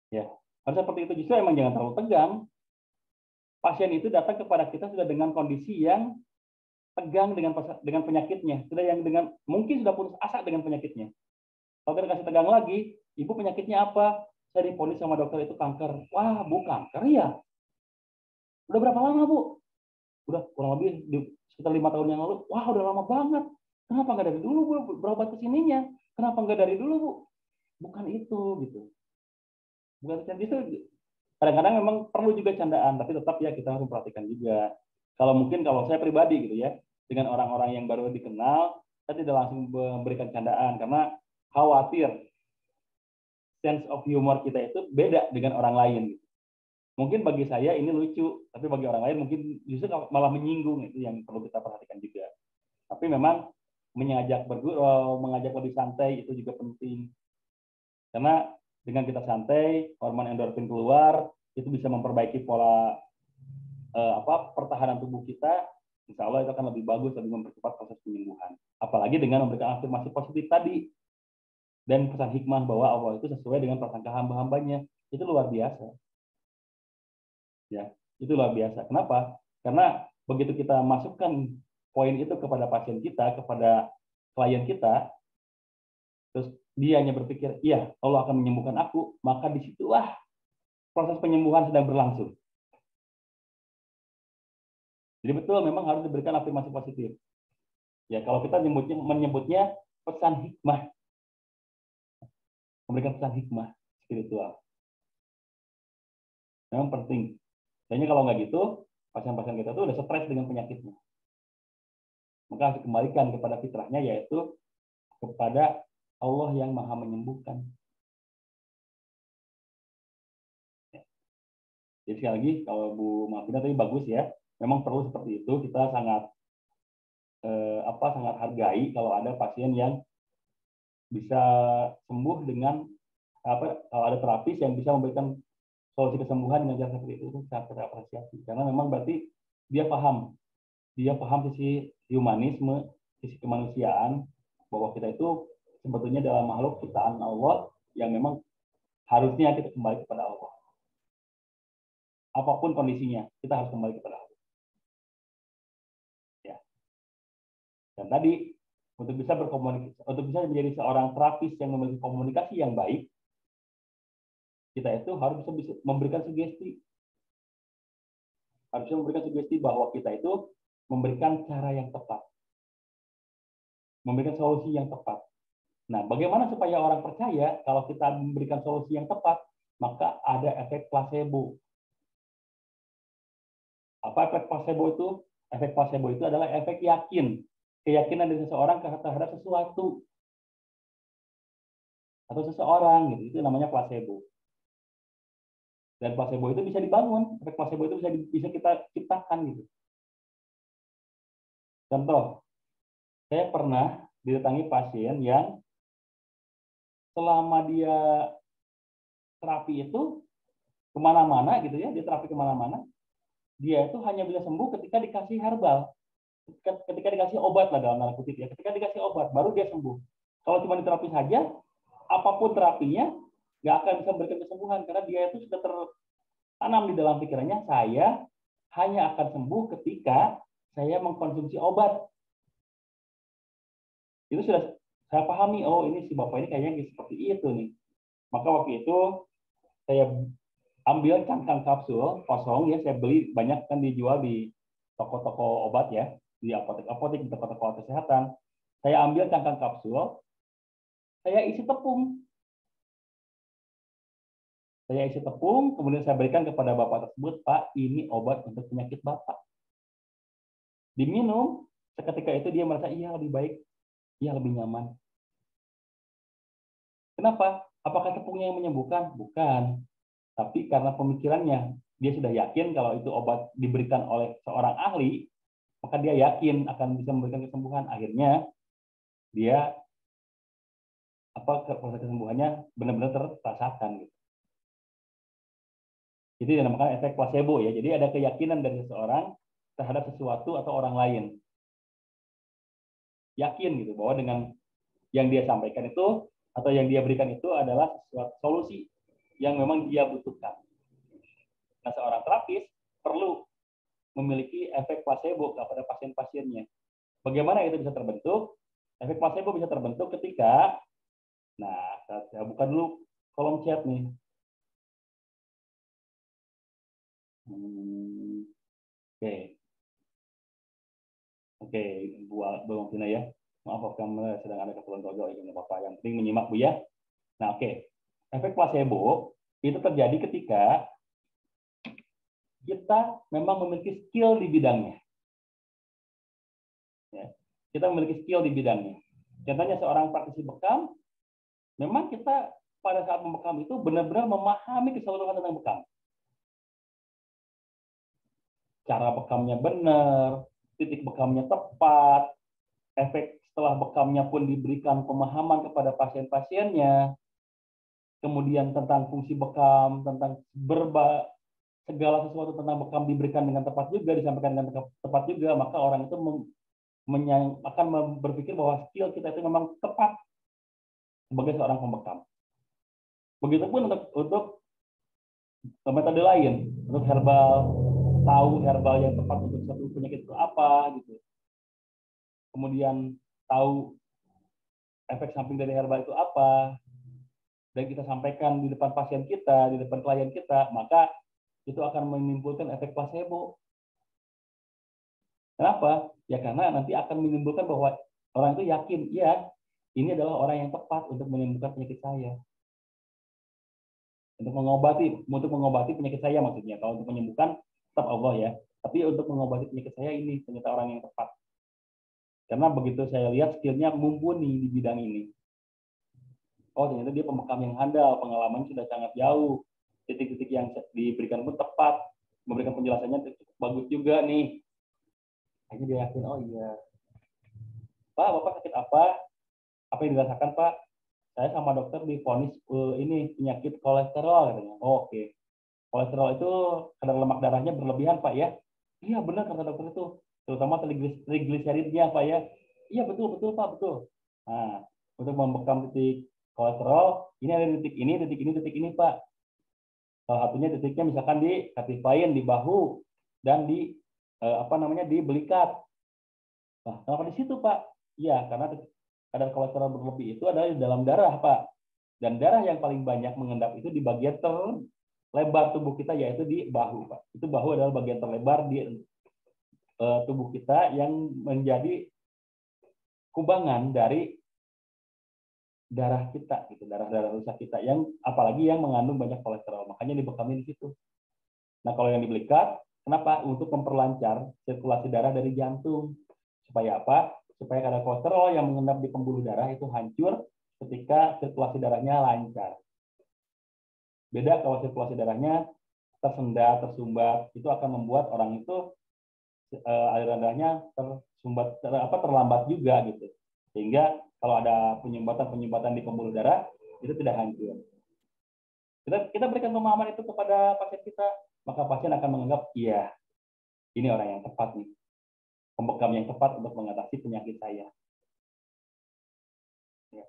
Ya, harusnya seperti itu. Justru emang jangan terlalu tegang. Pasien itu datang kepada kita sudah dengan kondisi yang tegang dengan penyakitnya, sudah yang dengan mungkin sudah putus asa dengan penyakitnya. Kalau kita kasih tegang lagi, ibu penyakitnya apa? Saya diponis sama dokter itu kanker. Wah, Bu, kanker ya? Udah berapa lama, Bu? Udah kurang lebih sekitar 5 tahun yang lalu. Wah, udah lama banget. Kenapa nggak dari dulu, Bu? Berobat ke sininya. Kenapa nggak dari dulu, Bu? Bukan itu, gitu. Bukan itu. Kadang-kadang memang perlu juga candaan, tapi tetap ya kita harus memperhatikan juga. Kalau saya pribadi gitu ya, dengan orang-orang yang baru dikenal, saya tidak langsung memberikan candaan karena khawatir sense of humor kita itu beda dengan orang lain. Mungkin bagi saya ini lucu, tapi bagi orang lain mungkin justru malah menyinggung, itu yang perlu kita perhatikan juga. Tapi memang bergurau, mengajak lebih santai itu juga penting. Karena dengan kita santai, hormon endorfin keluar, itu bisa memperbaiki pola pertahanan tubuh kita. Insya Allah itu akan lebih bagus, lebih mempercepat proses penyembuhan. Apalagi dengan memberikan afirmasi positif tadi dan pesan hikmah bahwa Allah itu sesuai dengan prasangka hamba-hambanya. Itu luar biasa. Ya, itu luar biasa. Kenapa? Karena begitu kita masukkan poin itu kepada pasien kita, kepada klien kita, terus dia hanya berpikir, iya, Allah akan menyembuhkan aku, maka disitulah proses penyembuhan sedang berlangsung. Jadi betul, memang harus diberikan afirmasi positif. Ya, kalau kita menyebutnya pesan hikmah, memberikan pesan hikmah spiritual. Memang penting. Kayaknya kalau nggak gitu, pasien-pasien kita tuh udah stres dengan penyakitnya. Maka harus dikembalikan kepada fitrahnya, yaitu kepada Allah yang maha menyembuhkan. Jadi sekali lagi, kalau Bu Malvina tadi bagus ya, memang perlu seperti itu. Kita sangat sangat hargai kalau ada pasien yang bisa sembuh dengan kalau ada terapis yang bisa memberikan solusi kesembuhan dengan cara seperti itu sangat kita apresiasi. Karena memang berarti dia paham sisi humanisme, sisi kemanusiaan, bahwa kita itu sebetulnya adalah makhluk ciptaan Allah yang memang harusnya kita kembali kepada Allah. Apapun kondisinya, kita harus kembali kepada Allah. Ya. Dan tadi untuk bisa menjadi seorang terapis yang memiliki komunikasi yang baik, kita itu harus bisa memberikan sugesti. Harusnya memberikan sugesti bahwa kita itu memberikan cara yang tepat. Memberikan solusi yang tepat. Nah, bagaimana supaya orang percaya kalau kita memberikan solusi yang tepat, maka ada efek placebo. Apa efek placebo itu? Efek placebo itu adalah efek yakin. Keyakinan dari seseorang terhadap sesuatu atau seseorang, gitu. Itu namanya placebo. Dan placebo itu bisa dibangun. Efek placebo itu bisa kita ciptakan, gitu. Contoh, saya pernah didatangi pasien yang selama dia terapi itu kemana-mana gitu ya, dia terapi kemana-mana, dia itu hanya bisa sembuh ketika dikasih herbal, ketika dikasih obat lah dalam tanda kutip ya, ketika dikasih obat baru dia sembuh. Kalau cuma diterapi saja, apapun terapinya nggak akan bisa memberikan kesembuhan karena dia itu sudah tertanam di dalam pikirannya, saya hanya akan sembuh ketika saya mengkonsumsi obat. Itu sudah saya pahami, oh ini si bapak ini kayaknya seperti itu nih. Maka waktu itu saya ambil cangkang kapsul kosong ya, saya beli banyak kan dijual di toko-toko obat ya, di apotek-apotek, di toko-toko kesehatan. Saya ambil cangkang kapsul, saya isi tepung. Saya isi tepung, kemudian saya berikan kepada bapak tersebut, Pak, ini obat untuk penyakit bapak. Diminum, seketika itu dia merasa, iya lebih baik, iya lebih nyaman. Kenapa? Apakah tepungnya yang menyembuhkan? Bukan. Tapi karena pemikirannya, dia sudah yakin kalau itu obat diberikan oleh seorang ahli, maka dia yakin akan bisa memberikan kesembuhan. Akhirnya dia proses kesembuhannya benar-benar terasakan. Gitu. Jadi dinamakan efek placebo ya. Jadi ada keyakinan dari seseorang terhadap sesuatu atau orang lain. Yakin gitu bahwa dengan yang dia sampaikan itu atau yang dia berikan itu adalah sesuatu solusi yang memang dia butuhkan. Nah, seorang terapis perlu memiliki efek placebo kepada pasien-pasiennya. Bagaimana itu bisa terbentuk? Efek placebo bisa terbentuk ketika, nah, saya buka dulu kolom chat nih. Oke. Oke, Bu Tina ya. Maaf, kamu sedang ada keperluan tojol, ini apa-apa. Yang penting menyimak, Bu ya. Nah, oke. Efek placebo itu terjadi ketika kita memang memiliki skill di bidangnya. Ya. Kita memiliki skill di bidangnya. Contohnya seorang praktisi bekam, memang kita pada saat membekam itu benar-benar memahami keseluruhan tentang bekam. Cara bekamnya benar, titik bekamnya tepat, efek setelah bekamnya pun diberikan pemahaman kepada pasien-pasiennya, kemudian tentang fungsi bekam, tentang segala sesuatu tentang bekam diberikan dengan tepat juga, disampaikan dengan tepat juga, maka orang itu akan berpikir bahwa skill kita itu memang tepat sebagai seorang pembekam. Begitupun untuk metode lain, untuk herbal, tahu herbal yang tepat untuk satu penyakit itu apa, gitu. Kemudian tahu efek samping dari herbal itu apa, dan kita sampaikan di depan pasien kita, di depan klien kita, maka itu akan menimbulkan efek placebo. Kenapa? Ya karena nanti akan menimbulkan bahwa orang itu yakin, ya ini adalah orang yang tepat untuk menyembuhkan penyakit saya. Untuk mengobati penyakit saya maksudnya. Kalau untuk menyembuhkan, tetap Allah ya. Tapi untuk mengobati penyakit saya ini, ternyata orang yang tepat. Karena begitu saya lihat skillnya mumpuni di bidang ini. Oh ternyata dia pembekam yang handal, pengalaman sudah sangat jauh. Titik-titik yang diberikan pun tepat. Memberikan penjelasannya bagus juga nih. Akhirnya dia yakin, oh iya. Pak, Bapak sakit apa? Apa yang dirasakan, Pak? Saya sama dokter divonis ini penyakit kolesterol katanya. Oh, oke. Kolesterol itu kadar lemak darahnya berlebihan, Pak ya. Iya, benar kata dokter itu. Terutama trigliseridnya, Pak ya. Iya, betul, betul, Pak, betul. Nah, untuk membekam titik kolesterol, ini ada titik ini, Pak. Salah satunya titiknya misalkan di katifain, di bahu, dan di di belikat. Nah, kenapa di situ, Pak? Iya, karena kadar kolesterol berlebih itu adalah di dalam darah, Pak. Dan darah yang paling banyak mengendap itu di bagian terlebar tubuh kita, yaitu di bahu, Pak. Itu bahu adalah bagian terlebar di tubuh kita yang menjadi kubangan dari darah kita, gitu, darah-darah rusak kita, yang apalagi yang mengandung banyak kolesterol. Makanya dibekami di situ. Nah, kalau yang di belikat, kenapa? Untuk memperlancar sirkulasi darah dari jantung. Supaya apa? Supaya kadar kolesterol yang mengendap di pembuluh darah itu hancur ketika sirkulasi darahnya lancar. Beda kalau sirkulasi darahnya tersendat, tersumbat, itu akan membuat orang itu aliran darahnya terlambat juga gitu. Sehingga kalau ada penyumbatan di pembuluh darah itu tidak hancur. Kita berikan pemahaman itu kepada pasien kita, maka pasien akan menganggap, iya, ini orang yang tepat nih, pembekam yang tepat untuk mengatasi penyakit saya. Ya.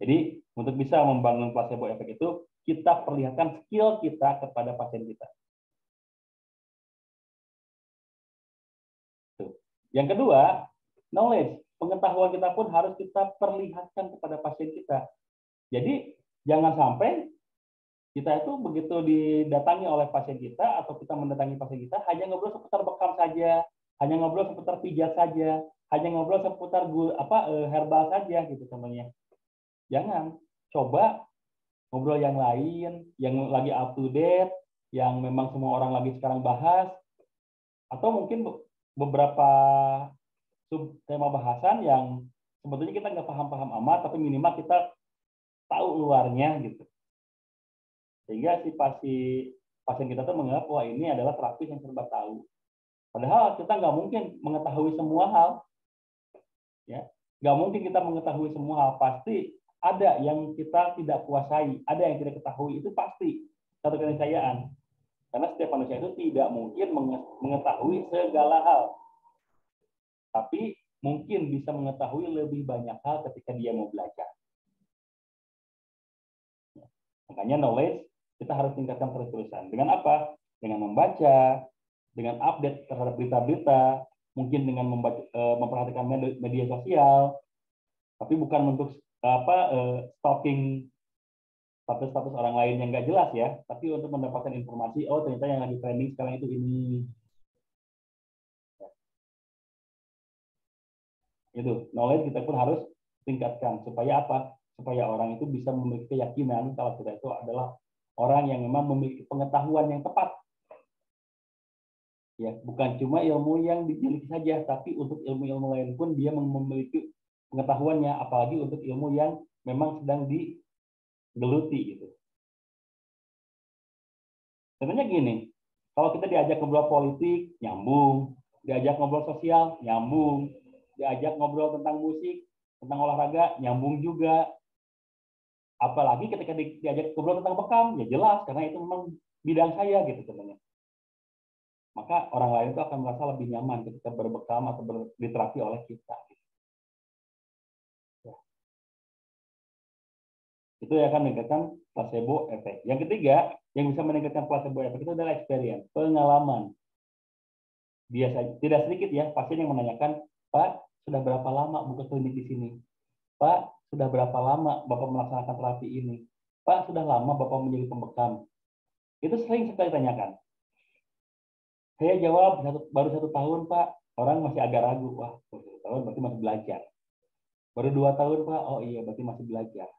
Jadi untuk bisa membangun placebo effect itu, kita perlihatkan skill kita kepada pasien kita. Tuh. Yang kedua, knowledge. Pengetahuan kita pun harus kita perlihatkan kepada pasien kita. Jadi jangan sampai kita itu begitu didatangi oleh pasien kita atau kita mendatangi pasien kita hanya ngobrol seputar bekam saja, hanya ngobrol seputar pijat saja, hanya ngobrol seputar herbal saja gitu temannya. Jangan, coba ngobrol yang lain, yang lagi up to date, yang memang semua orang lagi sekarang bahas, atau mungkin beberapa sub tema bahasan yang sebetulnya kita nggak paham-paham amat, tapi minimal kita tahu luarnya gitu. Sehingga si pasien kita tuh menganggap, wah ini adalah terapis yang serba tahu. Padahal kita nggak mungkin mengetahui semua hal. Ya, nggak mungkin kita mengetahui semua hal. Pasti ada yang kita tidak kuasai, ada yang tidak ketahui, itu pasti satu keniscayaan. Karena setiap manusia itu tidak mungkin mengetahui segala hal. Tapi mungkin bisa mengetahui lebih banyak hal ketika dia mau belajar. Makanya knowledge kita harus tingkatkan terus-terusan. Dengan apa? Dengan membaca, dengan update terhadap berita-berita, mungkin dengan memperhatikan media sosial, tapi bukan untuk stalking status-status orang lain yang nggak jelas ya, tapi untuk mendapatkan informasi, oh ternyata yang lagi trending sekarang itu ini. Itu knowledge kita pun harus tingkatkan supaya apa? Supaya orang itu bisa memiliki keyakinan kalau kita itu adalah orang yang memang memiliki pengetahuan yang tepat. Ya, bukan cuma ilmu yang dimiliki saja, tapi untuk ilmu-ilmu lain pun dia memiliki pengetahuannya, apalagi untuk ilmu yang memang sedang digeluti gitu. Contohnya gini, kalau kita diajak ngobrol politik, nyambung, diajak ngobrol sosial, nyambung, diajak ngobrol tentang musik, tentang olahraga, nyambung juga. Apalagi ketika diajak ngobrol tentang bekam, ya jelas karena itu memang bidang saya gitu sebenarnya. Maka orang lain itu akan merasa lebih nyaman ketika berbekam atau diterapi oleh kita. Ya. Itu yang akan meningkatkan placebo effect. Yang ketiga, yang bisa meningkatkan placebo effect itu adalah experience, pengalaman. Biasa, tidak sedikit ya pasien yang menanyakan, Pak, sudah berapa lama buka klinik di sini? Pak, sudah berapa lama Bapak melaksanakan terapi ini? Pak, sudah lama Bapak menjadi pembekam? Itu sering sekali tanyakan. Saya jawab, baru 1 tahun, Pak. Orang masih agak ragu. Wah, baru 1 tahun berarti masih belajar. Baru 2 tahun, Pak. Oh iya, berarti masih belajar.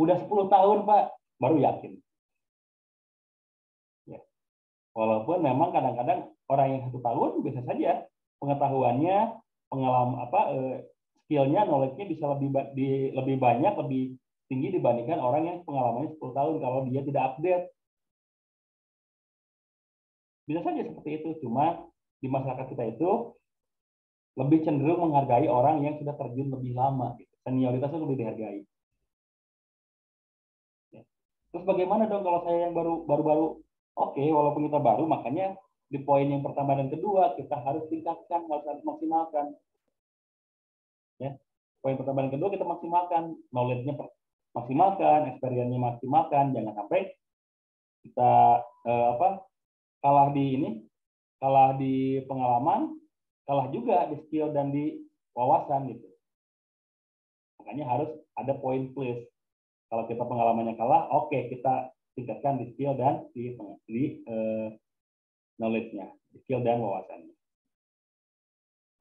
Udah 10 tahun, Pak. Baru yakin. Ya. Walaupun memang kadang-kadang orang yang 1 tahun bisa saja pengetahuannya, pengalaman skillnya, knowledge-nya bisa lebih banyak, lebih tinggi dibandingkan orang yang pengalamannya 10 tahun kalau dia tidak update. Bisa saja seperti itu, cuma di masyarakat kita itu lebih cenderung menghargai orang yang sudah terjun lebih lama. Gitu. Senioritasnya lebih dihargai. Ya. Terus bagaimana dong kalau saya yang baru-baru? Oke, walaupun kita baru, makanya di poin yang pertama dan kedua kita harus tingkatkan, harus maksimalkan. Ya. Poin pertama dan kedua kita maksimalkan, knowledge-nya maksimalkan, experience-nya maksimalkan, jangan sampai kita kalah di pengalaman, kalah juga di skill dan di wawasan gitu. Makanya harus ada poin plus. Kalau kita pengalamannya kalah, oke, kita tingkatkan di skill dan di knowledge-nya, di skill dan wawasannya.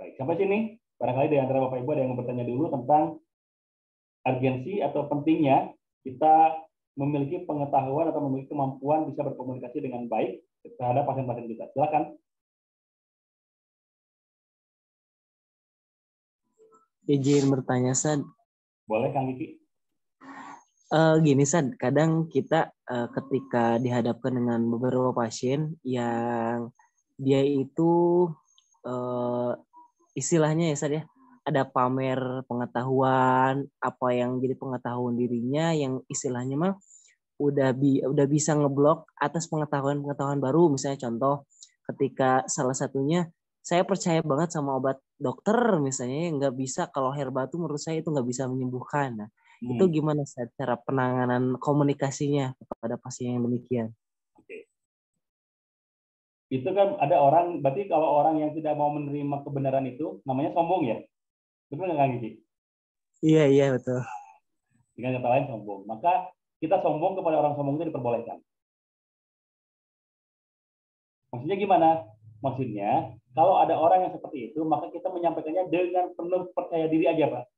Baik, sampai sini barangkali di antara Bapak Ibu ada yang mau bertanya dulu tentang urgensi atau pentingnya kita memiliki pengetahuan atau memiliki kemampuan bisa berkomunikasi dengan baik terhadap pasien-pasien kita. Silakan. Izin bertanya, Sad. Boleh, Kang Kiki. Gini, Sad. Kadang kita ketika dihadapkan dengan beberapa pasien yang dia itu istilahnya ya, Sad ya, ada pamer pengetahuan, apa yang jadi pengetahuan dirinya yang istilahnya mah udah bisa ngeblok atas pengetahuan-pengetahuan baru. Misalnya contoh ketika salah satunya saya percaya banget sama obat dokter misalnya yang nggak bisa, kalau herbal tuh menurut saya itu nggak bisa menyembuhkan. Nah, itu gimana cara penanganan komunikasinya kepada pasien yang demikian? Oke. Itu kan ada orang, berarti kalau orang yang tidak mau menerima kebenaran itu namanya sombong ya? Betul nggak Kang Gigi? Iya betul. Dengan kata lain sombong. Maka kita sombong kepada orang sombong itu diperbolehkan. Maksudnya gimana? Maksudnya, kalau ada orang yang seperti itu, maka kita menyampaikannya dengan penuh percaya diri aja, Pak.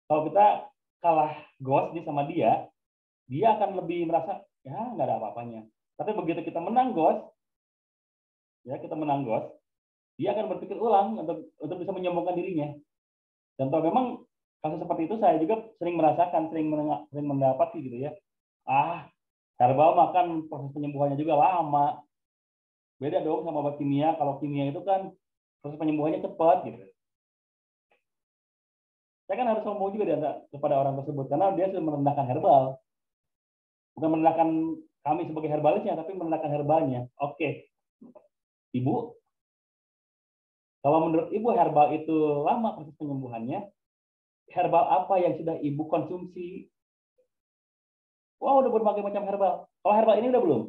Kalau kita kalah ghost nih sama dia akan lebih merasa, ya nggak ada apa-apanya. Tapi begitu kita menang ghost, dia akan berpikir ulang untuk bisa menyombongkan dirinya. Dan kalau memang kasus seperti itu saya juga sering merasakan, sering mendapat gitu ya. Herbal makan proses penyembuhannya juga lama. Beda dong sama obat kimia. Kalau kimia itu kan proses penyembuhannya cepat gitu. Saya kan harus sombong juga kepada orang tersebut karena dia sudah merendahkan herbal. Bukan merendahkan kami sebagai herbalisnya, tapi merendahkan herbalnya. Oke, Ibu, kalau menurut Ibu herbal itu lama proses penyembuhannya, herbal apa yang sudah Ibu konsumsi? Wah, udah berbagai macam herbal. Kalau herbal ini udah belum?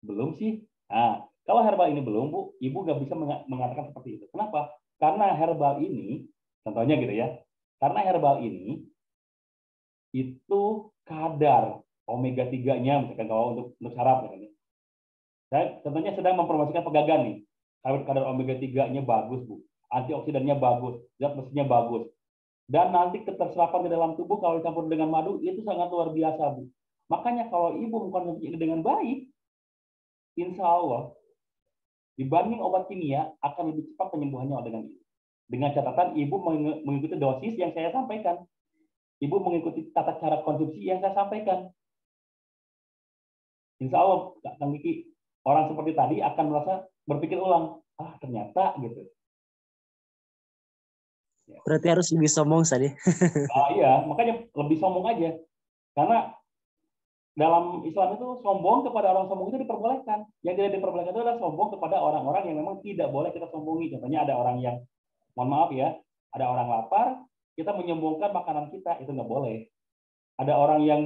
Belum sih. Nah, kalau herbal ini belum, Bu, Ibu nggak bisa mengatakan seperti itu. Kenapa? Karena herbal ini, contohnya gitu ya, karena herbal ini itu kadar omega 3-nya, misalkan kalau untuk saraf. Saya contohnya sedang mempromosikan pegagan nih. Kadar omega 3-nya bagus, Bu. Antioksidannya bagus, zat besinya bagus. Dan nanti keterserapan di dalam tubuh kalau dicampur dengan madu itu sangat luar biasa, Bu. Makanya kalau Ibu mengkonsumsi ini dengan baik, insya Allah dibanding obat kimia akan lebih cepat penyembuhannya dengan ini. Dengan catatan Ibu mengikuti dosis yang saya sampaikan. Ibu mengikuti tata cara konsumsi yang saya sampaikan. Insya Allah, Kang Kiki, orang seperti tadi akan merasa berpikir ulang. Ternyata gitu. Berarti harus lebih sombong tadi. Iya, makanya lebih sombong aja. Karena dalam Islam itu sombong kepada orang sombong itu diperbolehkan. Yang tidak diperbolehkan itu adalah sombong kepada orang-orang yang memang tidak boleh kita sombongi. Contohnya ada orang yang, mohon maaf ya, ada orang lapar, kita menyombongkan makanan kita, itu nggak boleh. Ada orang yang,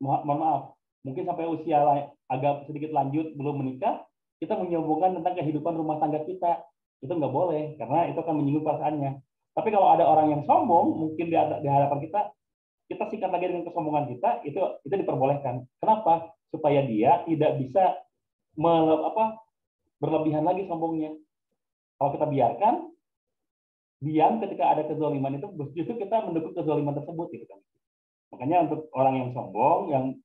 mohon maaf, mungkin sampai usia agak sedikit lanjut, belum menikah, kita menyombongkan tentang kehidupan rumah tangga kita. Itu nggak boleh, karena itu akan menyinggung perasaannya. Tapi kalau ada orang yang sombong, mungkin di hadapan kita sikat lagi dengan kesombongan kita, itu diperbolehkan. Kenapa? Supaya dia tidak bisa berlebihan lagi sombongnya. Kalau kita biarkan, diam ketika ada kezaliman itu, justru kita mendukung kezaliman tersebut. Gitu kan. Makanya untuk orang yang sombong, yang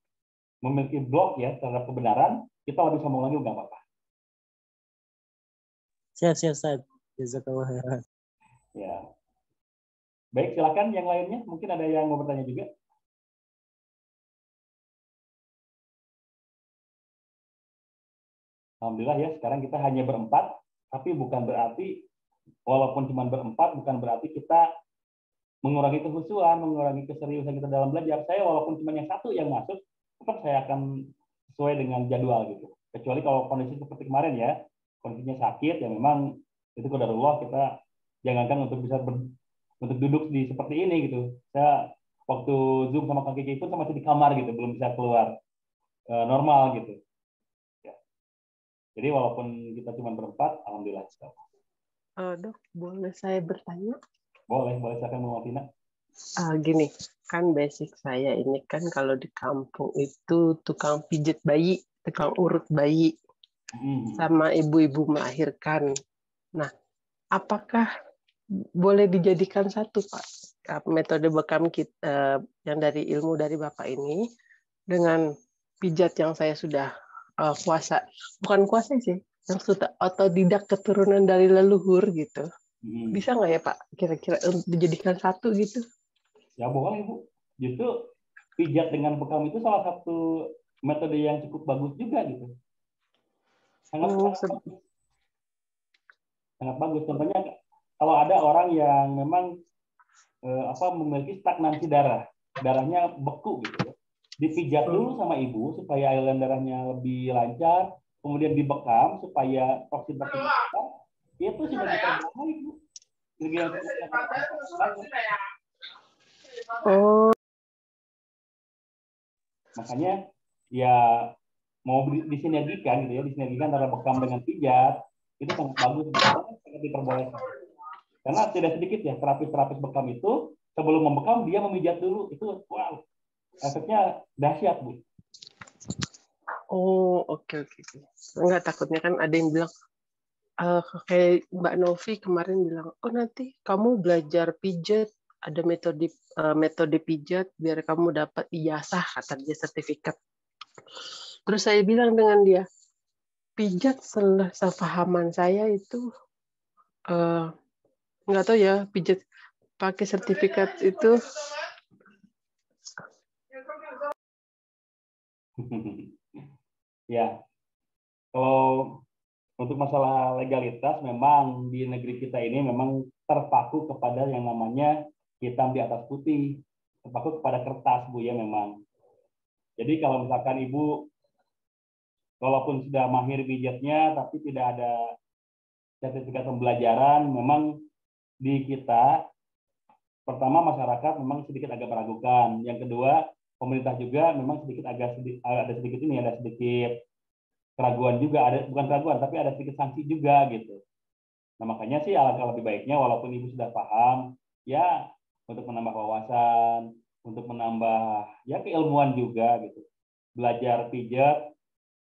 memiliki blok ya terhadap kebenaran, kita lebih sombong lagi nggak apa-apa. Siap, Ustaz. Jazakallah khairan. Ya. Baik, silakan yang lainnya. Mungkin ada yang mau bertanya juga. Alhamdulillah ya, sekarang kita hanya berempat, tapi bukan berarti, walaupun cuma berempat, bukan berarti kita mengurangi kehusuan, mengurangi keseriusan kita dalam belajar. Saya walaupun cuma yang satu yang masuk, tetap saya akan sesuai dengan jadwal gitu. Kecuali kalau kondisi seperti kemarin ya, kondisinya sakit, ya memang itu qadarullah, kita jangankan untuk bisa untuk duduk di seperti ini gitu. Saya waktu Zoom sama Kang Kiki pun masih di kamar gitu, belum bisa keluar normal gitu. Ya. Jadi walaupun kita cuma berempat, alhamdulillah. Dok, boleh saya bertanya? Boleh silakan Bu Martina. Gini, kan basic saya ini kan kalau di kampung itu tukang pijit bayi, tukang urut bayi, sama ibu-ibu melahirkan. Nah, apakah boleh dijadikan satu, Pak, metode bekam kita yang dari ilmu dari Bapak ini dengan pijat yang saya sudah kuasa, bukan kuasa sih, yang sudah otodidak keturunan dari leluhur gitu. Bisa nggak ya Pak, kira-kira dijadikan satu gitu? Ya boleh Bu. Justru pijat dengan bekam itu salah satu metode yang cukup bagus juga gitu. Sangat bagus. Contohnya kalau ada orang yang memang memiliki stagnansi darah, darahnya beku gitu ya. Dipijat dulu sama ibu supaya aliran darahnya lebih lancar, kemudian dibekam supaya toksin-toksin itu sudah diperbaiki Bu. Oh. Makanya ya mau disinergikan gitu ya, disinergikan antara bekam dengan pijat itu sangat bagus, sangat diperbolehkan. Karena tidak sedikit ya terapis-terapis bekam itu sebelum membekam dia memijat dulu, itu wow, efeknya dahsyat Bu. Oh, oke. Enggak, takutnya kan ada yang bilang kayak Mbak Novi kemarin bilang, oh nanti kamu belajar pijat, ada metode pijat biar kamu dapat ijazah, kata dia, sertifikat. Terus saya bilang dengan dia, pijat sepahaman saya itu nggak tahu ya, pijat pakai sertifikat itu. Ya, kalau untuk masalah legalitas memang di negeri kita ini memang terpaku kepada yang namanya hitam di atas putih, terpaku kepada kertas Bu ya memang. Jadi kalau misalkan Ibu walaupun sudah mahir pijatnya tapi tidak ada sertifikat pembelajaran, memang di kita pertama masyarakat memang sedikit agak meragukan. Yang kedua, pemerintah juga memang ada sedikit keraguan juga, bukan keraguan tapi ada sedikit sanksi juga gitu. Nah, makanya sih alangkah lebih baiknya walaupun Ibu sudah paham ya untuk menambah wawasan, untuk menambah ya keilmuan juga gitu. Belajar pijat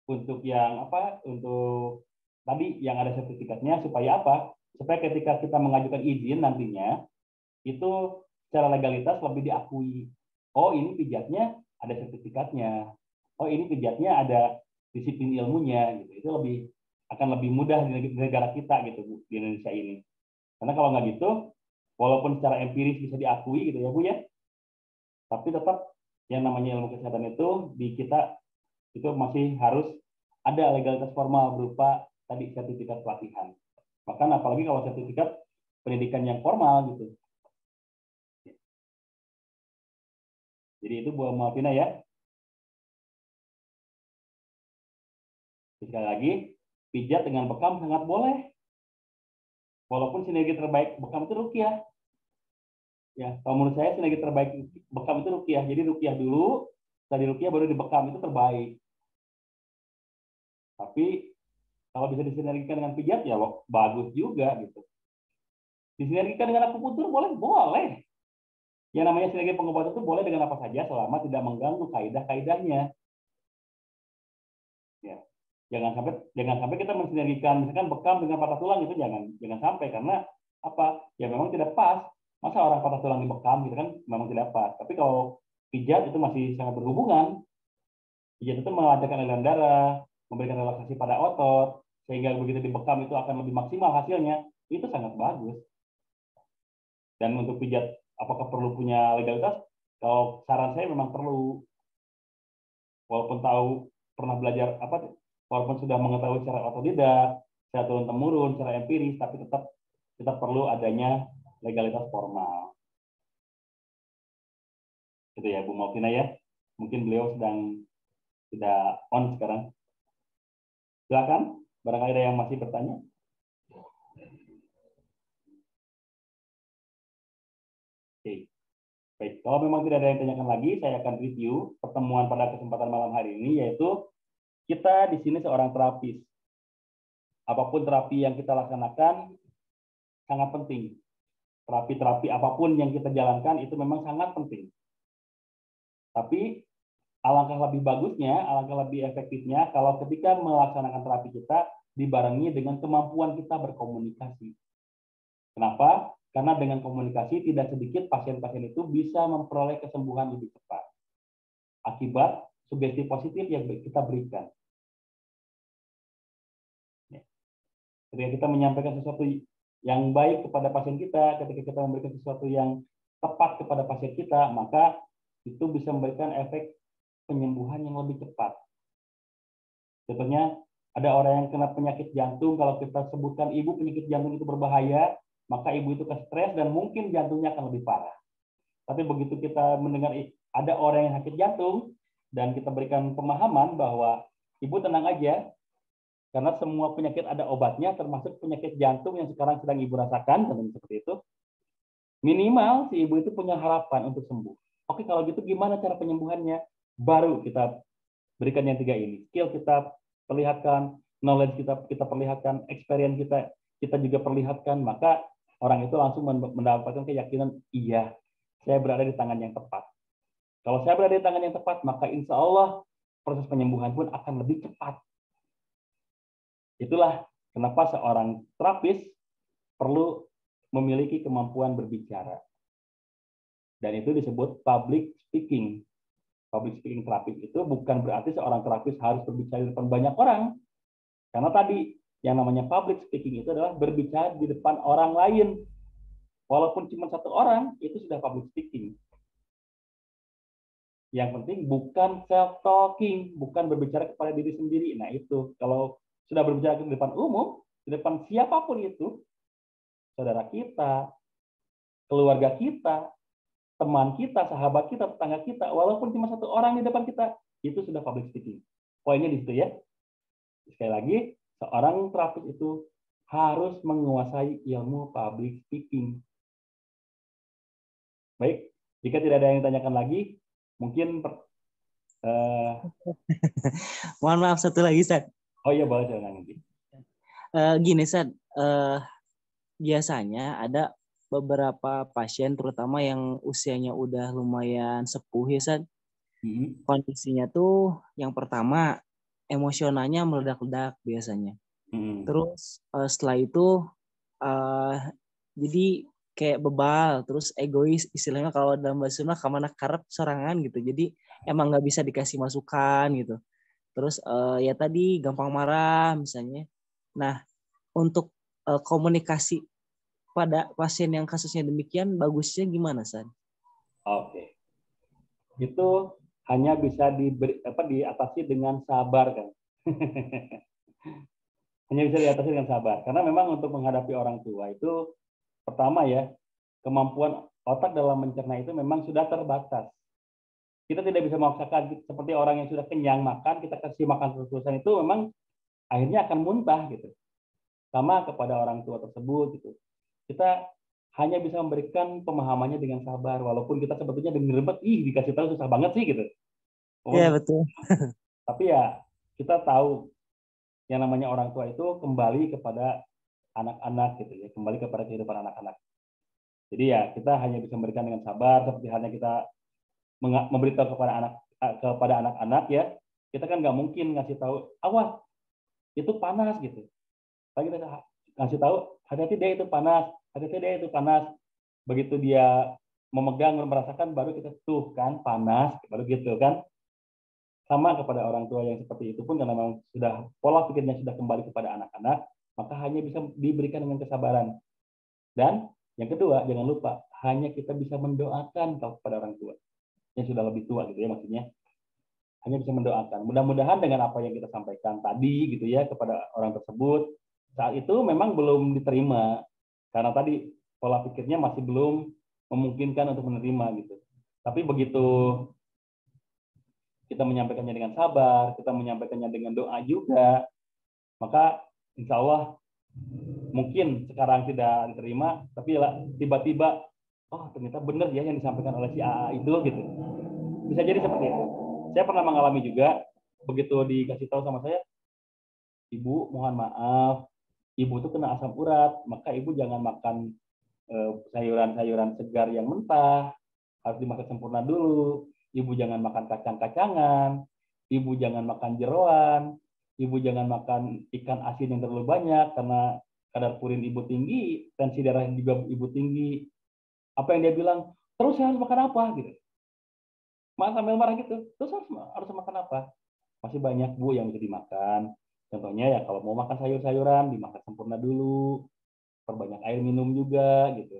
untuk yang apa? Untuk tadi yang ada sertifikatnya supaya apa? Supaya ketika kita mengajukan izin nantinya itu secara legalitas lebih diakui. Oh, ini pijatnya ada sertifikatnya. Oh, ini pijatnya ada disiplin ilmunya gitu. Itu akan lebih mudah di negara kita gitu Bu, di Indonesia ini. Karena kalau nggak gitu, walaupun secara empiris bisa diakui gitu ya Bu ya, tapi tetap yang namanya ilmu kesehatan itu di kita itu masih harus ada legalitas formal berupa tadi sertifikat pelatihan. Bahkan apalagi kalau sertifikat pendidikan yang formal gitu. Jadi itu Bu Malvina ya. Sekali lagi, pijat dengan bekam sangat boleh. Walaupun sinergi terbaik bekam itu ruqyah. Ya, kalau menurut saya sinergi terbaik bekam itu ruqyah. Jadi ruqyah dulu, setelah ruqyah baru dibekam, itu terbaik. Tapi kalau bisa disinergikan dengan pijat ya bagus juga gitu. Disinergikan dengan akupuntur boleh. Yang namanya sinergi pengobatan itu boleh dengan apa saja selama tidak mengganggu kaidah-kaidahnya. Ya. Jangan sampai kita mensinergikan misalkan bekam dengan patah tulang, itu jangan sampai, karena apa? Ya memang tidak pas. Masa orang patah tulang dibekam gitu kan memang tidak pas. Tapi kalau pijat itu masih sangat berhubungan. Pijat itu melancarkan aliran darah, memberikan relaksasi pada otot, sehingga begitu dibekam itu akan lebih maksimal hasilnya. Itu sangat bagus. Dan untuk pijat apakah perlu punya legalitas? Kalau saran saya memang perlu. Walaupun pernah belajar walaupun sudah mengetahui secara otodidak, secara turun-temurun, secara empiris, tapi tetap perlu adanya legalitas formal. Itu ya Bu Malvina ya. Mungkin beliau sedang tidak on sekarang. Silakan, barangkali ada yang masih bertanya. Oke. Baik, kalau memang tidak ada yang tanyakan lagi, saya akan review pertemuan pada kesempatan malam hari ini, yaitu kita di sini seorang terapis. Apapun terapi yang kita laksanakan sangat penting. Terapi-terapi apapun yang kita jalankan itu memang sangat penting. Tapi alangkah lebih bagusnya, alangkah lebih efektifnya kalau ketika melaksanakan terapi kita dibarengi dengan kemampuan kita berkomunikasi. Kenapa? Karena dengan komunikasi tidak sedikit pasien-pasien itu bisa memperoleh kesembuhan lebih cepat. Akibat sugesti positif yang kita berikan. Ketika kita menyampaikan sesuatu yang baik kepada pasien kita, ketika kita memberikan sesuatu yang tepat kepada pasien kita, maka itu bisa memberikan efek penyembuhan yang lebih cepat. Contohnya, ada orang yang kena penyakit jantung, kalau kita sebutkan ibu penyakit jantung itu berbahaya, maka ibu itu stres dan mungkin jantungnya akan lebih parah. Tapi begitu kita mendengar ada orang yang sakit jantung dan kita berikan pemahaman bahwa ibu tenang aja, karena semua penyakit ada obatnya, termasuk penyakit jantung yang sekarang sedang ibu rasakan, dan seperti itu. Minimal si ibu itu punya harapan untuk sembuh. Oke, kalau gitu gimana cara penyembuhannya? Baru kita berikan yang 3 ini. Skill kita perlihatkan, knowledge kita perlihatkan, experience kita juga perlihatkan, maka orang itu langsung mendapatkan keyakinan, iya, saya berada di tangan yang tepat. Kalau saya berada di tangan yang tepat, maka insya Allah proses penyembuhan pun akan lebih cepat. Itulah kenapa seorang terapis perlu memiliki kemampuan berbicara. Dan itu disebut public speaking. Public speaking terapis itu bukan berarti seorang terapis harus berbicara di depan banyak orang. Karena tadi, yang namanya public speaking itu adalah berbicara di depan orang lain. Walaupun cuma 1 orang, itu sudah public speaking. Yang penting bukan self-talking, bukan berbicara kepada diri sendiri. Nah itu, kalau sudah berbicara di depan umum, di depan siapapun itu, saudara kita, keluarga kita, teman kita, sahabat kita, tetangga kita, walaupun cuma 1 orang di depan kita, itu sudah public speaking. Poinnya di situ ya. Sekali lagi, seorang terapis itu harus menguasai ilmu public speaking. Baik, jika tidak ada yang ditanyakan lagi, mungkin mohon maaf satu lagi, Ustaz. Oh iya, boleh saya nanti. Gini, Ustaz, biasanya ada beberapa pasien, terutama yang usianya udah lumayan sepuh ya, Ustaz. Kondisinya tuh yang pertama emosionalnya meledak-ledak biasanya. Terus setelah itu jadi kayak bebal, terus egois, istilahnya kalau dalam bahasa Sunda kamana karep sorangan gitu. Jadi emang nggak bisa dikasih masukan gitu. Terus ya tadi gampang marah misalnya. Nah, untuk komunikasi pada pasien yang kasusnya demikian bagusnya gimana, San? Oke. Itu hanya bisa diatasi dengan sabar kan. Hanya bisa diatasi dengan sabar. Karena memang untuk menghadapi orang tua itu pertama ya, kemampuan otak dalam mencerna itu memang sudah terbatas. Kita tidak bisa memaksakan seperti orang yang sudah kenyang makan, kita kasih makan terus-terusan itu memang akhirnya akan muntah gitu. Sama kepada orang tua tersebut gitu. Kita hanya bisa memberikan pemahamannya dengan sabar, walaupun kita sebetulnya dengan ribet, dikasih tahu susah banget sih gitu. Iya betul. Tapi ya kita tahu yang namanya orang tua itu kembali kepada anak-anak gitu ya, kembali kepada kehidupan anak-anak. Jadi ya kita hanya bisa memberikan dengan sabar, seperti halnya kita memberitahu kepada anak-anak ya, kita kan nggak mungkin ngasih tahu, awas itu panas gitu. Tapi kita ngasih tahu, hati-hati deh itu panas, hati-hati deh itu panas. Begitu dia memegang dan merasakan, baru kita tuh kan panas, baru gitu kan. Sama kepada orang tua yang seperti itu pun, karena memang sudah pola pikirnya sudah kembali kepada anak-anak, maka hanya bisa diberikan dengan kesabaran. Dan yang kedua, jangan lupa, hanya kita bisa mendoakan kepada orang tua yang sudah lebih tua gitu ya, maksudnya hanya bisa mendoakan. Mudah-mudahan dengan apa yang kita sampaikan tadi gitu ya kepada orang tersebut, saat itu memang belum diterima karena tadi pola pikirnya masih belum memungkinkan untuk menerima gitu. Tapi begitu kita menyampaikannya dengan sabar, kita menyampaikannya dengan doa juga, maka insya Allah mungkin sekarang tidak diterima, tapi tiba-tiba, oh ternyata benar ya yang disampaikan oleh si AA itu gitu. Bisa jadi seperti itu. Saya pernah mengalami juga, begitu dikasih tahu sama saya, Ibu mohon maaf, Ibu tuh kena asam urat, maka Ibu jangan makan sayuran-sayuran segar yang mentah, harus dimasak sempurna dulu. Ibu jangan makan kacang-kacangan, Ibu jangan makan jeroan, Ibu jangan makan ikan asin yang terlalu banyak karena kadar purin Ibu tinggi, tensi darah juga Ibu tinggi. Apa yang dia bilang? Terus saya harus makan apa gitu? Sambil marah gitu. Terus harus makan apa? Masih banyak Bu yang bisa dimakan. Contohnya ya kalau mau makan sayur-sayuran dimakan sempurna dulu, perbanyak air minum juga gitu.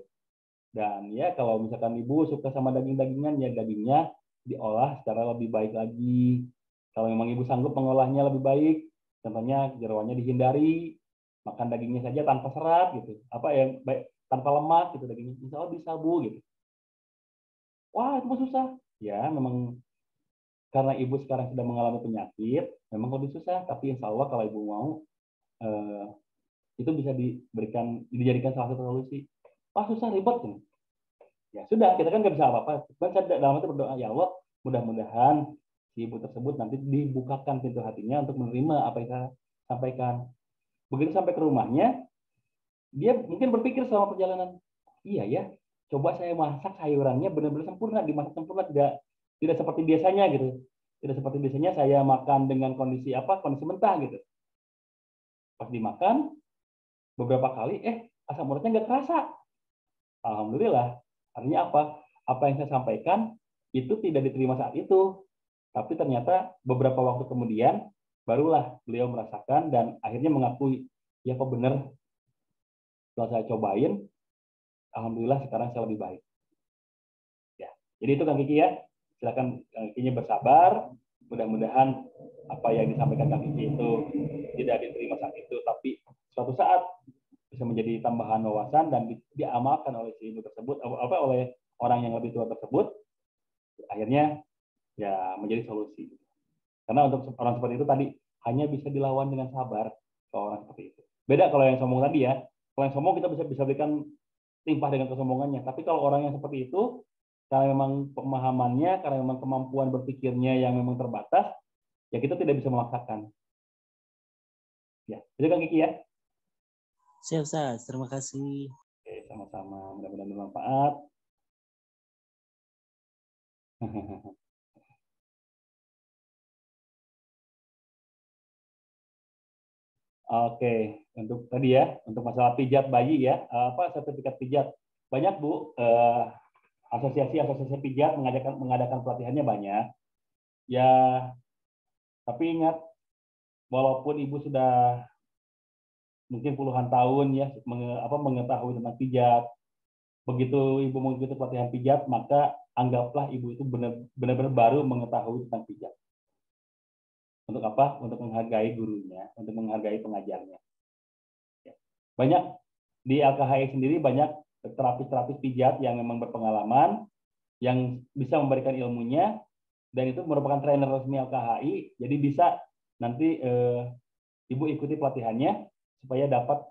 Dan ya kalau misalkan Ibu suka sama daging-dagingan, ya dagingnya diolah secara lebih baik lagi. Kalau memang Ibu sanggup mengolahnya lebih baik, contohnya jeroannya dihindari, makan dagingnya saja tanpa serat gitu. Apa yang baik tanpa lemak gitu dagingnya. Insya Allah bisa Bu gitu. Wah itu susah. ya memang karena ibu sekarang sudah mengalami penyakit, memang lebih susah. Tapi insya Allah kalau ibu mau, itu bisa dijadikan salah satu solusi. Wah susah ribet kan? Ya sudah, kita kan nggak bisa apa-apa. Cuma saya dalam hati berdoa, ya Allah, mudah-mudahan si ibu tersebut nanti dibukakan pintu hatinya untuk menerima apa yang saya sampaikan. Begitu sampai ke rumahnya, dia mungkin berpikir selama perjalanan, iya ya, coba saya masak sayurannya benar-benar sempurna, dimasak sempurna, tidak seperti biasanya gitu. Tidak seperti biasanya saya makan dengan kondisi mentah gitu. Pas dimakan beberapa kali, asam uratnya nggak terasa. Alhamdulillah. Artinya apa? Apa yang saya sampaikan itu tidak diterima saat itu, tapi ternyata beberapa waktu kemudian barulah beliau merasakan dan akhirnya mengakui, ya kok benar. Setelah saya cobain, alhamdulillah sekarang saya lebih baik. Ya, jadi itu Kang Kiki ya. Silakan Kang Kikinya bersabar. Mudah-mudahan apa yang disampaikan Kang Kiki itu tidak diterima saat itu, tapi suatu saat bisa menjadi tambahan wawasan dan diamalkan oleh si ibu tersebut, oleh orang yang lebih tua tersebut, akhirnya ya menjadi solusi. Karena untuk orang seperti itu tadi hanya bisa dilawan dengan sabar kalau orang seperti itu. Beda kalau yang sombong tadi ya. Kalau yang sombong kita bisa berikan timpah dengan kesombongannya. Tapi kalau orang yang seperti itu, karena memang pemahamannya, karena memang kemampuan berpikirnya yang memang terbatas, ya kita tidak bisa memaksakan. Ya, itu kan Kiki ya. Siap, Ustaz. Terima kasih. Oke, sama-sama. Mudah-mudahan bermanfaat. Oke, untuk tadi ya, untuk masalah pijat bayi ya, sertifikat pijat. Banyak Bu, asosiasi pijat mengadakan pelatihannya banyak. Ya, tapi ingat, walaupun Ibu sudah mungkin puluhan tahun ya mengetahui tentang pijat, begitu Ibu mengikuti pelatihan pijat, maka anggaplah Ibu itu benar-benar baru mengetahui tentang pijat. Untuk apa? Untuk menghargai gurunya, untuk menghargai pengajarnya. Banyak di LKHI sendiri banyak terapis-terapis pijat yang memang berpengalaman, yang bisa memberikan ilmunya, dan itu merupakan trainer resmi LKHI, jadi bisa nanti Ibu ikuti pelatihannya supaya dapat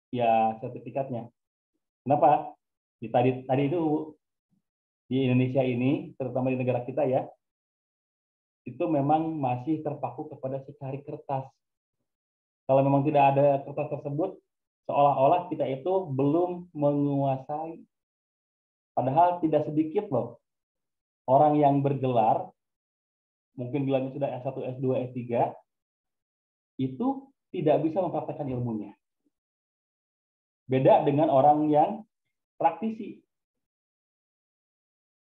ya sertifikatnya. Kenapa? Tadi itu di Indonesia ini, terutama di negara kita ya, itu memang masih terpaku kepada secari kertas. Kalau memang tidak ada kertas tersebut, seolah-olah kita itu belum menguasai. Padahal tidak sedikit loh orang yang bergelar, mungkin gelarnya sudah S1, S2, S3, itu tidak bisa mempraktekkan ilmunya. Beda dengan orang yang praktisi.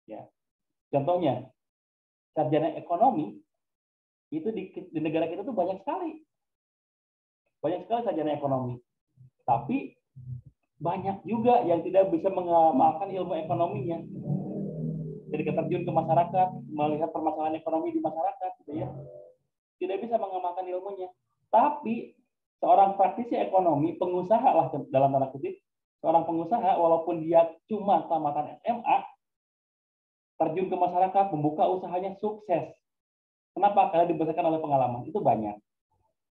Ya. Contohnya, sarjana ekonomi itu di negara kita tuh banyak sekali. Banyak sekali sarjana ekonomi. Tapi banyak juga yang tidak bisa mengamalkan ilmu ekonominya. Jadi terjun ke masyarakat, melihat permasalahan ekonomi di masyarakat, gitu ya. Tidak bisa mengamalkan ilmunya. Tapi seorang praktisi ekonomi, pengusaha lah dalam tanda kutip, seorang pengusaha walaupun dia cuma tamatan SMA, terjun ke masyarakat, membuka usahanya sukses. Kenapa? Karena dibesarkan oleh pengalaman. Itu banyak.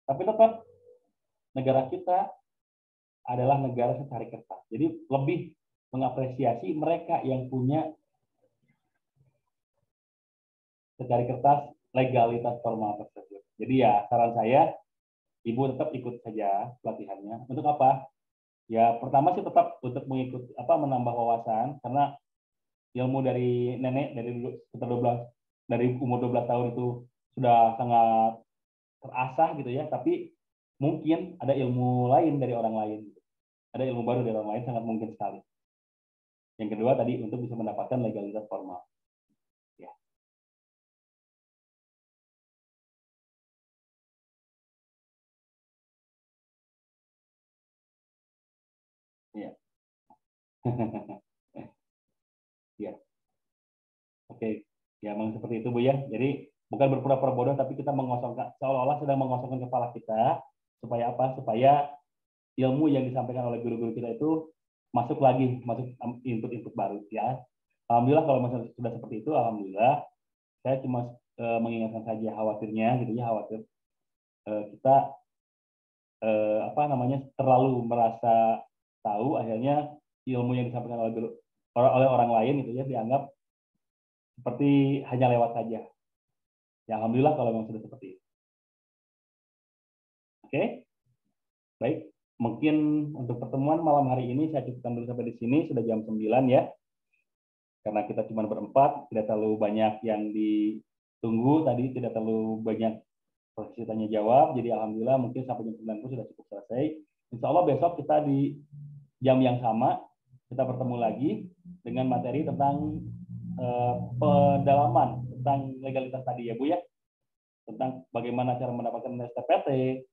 Tapi tetap negara kita adalah negara secari kertas. Jadi lebih mengapresiasi mereka yang punya secari kertas legalitas formal tersebut. Jadi ya saran saya, Ibu tetap ikut saja pelatihannya. Untuk apa? Ya pertama sih tetap untuk mengikuti menambah wawasan, karena ilmu dari nenek dari umur 12 tahun itu sudah sangat terasah gitu ya, tapi mungkin ada ilmu lain dari orang lain. Ada ilmu baru dari orang lain, sangat mungkin sekali. Yang kedua tadi untuk bisa mendapatkan legalitas formal. Ya. Ya. Ya. Oke. Ya, memang seperti itu Bu ya. Jadi bukan berpura-pura bodoh, tapi kita mengosongkan, seolah-olah sedang mengosongkan kepala kita. Supaya apa? Supaya ilmu yang disampaikan oleh guru-guru kita itu masuk input-input baru ya. Alhamdulillah kalau misalnya sudah seperti itu, alhamdulillah. Saya cuma mengingatkan saja khawatirnya, gitu ya, khawatir kita terlalu merasa tahu, akhirnya ilmu yang disampaikan oleh orang lain gitu ya dianggap seperti hanya lewat saja. Ya alhamdulillah kalau memang sudah seperti itu. Oke, baik. Mungkin untuk pertemuan malam hari ini saya cukupkan dulu sampai di sini, sudah jam 9 ya. Karena kita cuma berempat, tidak terlalu banyak yang ditunggu tadi, tidak terlalu banyak prosesi tanya jawab. Jadi alhamdulillah mungkin sampai jam 9 pun sudah cukup selesai. Insya Allah besok kita di jam yang sama kita bertemu lagi dengan materi tentang pendalaman tentang legalitas tadi ya Bu ya, tentang bagaimana cara mendapatkan STPT,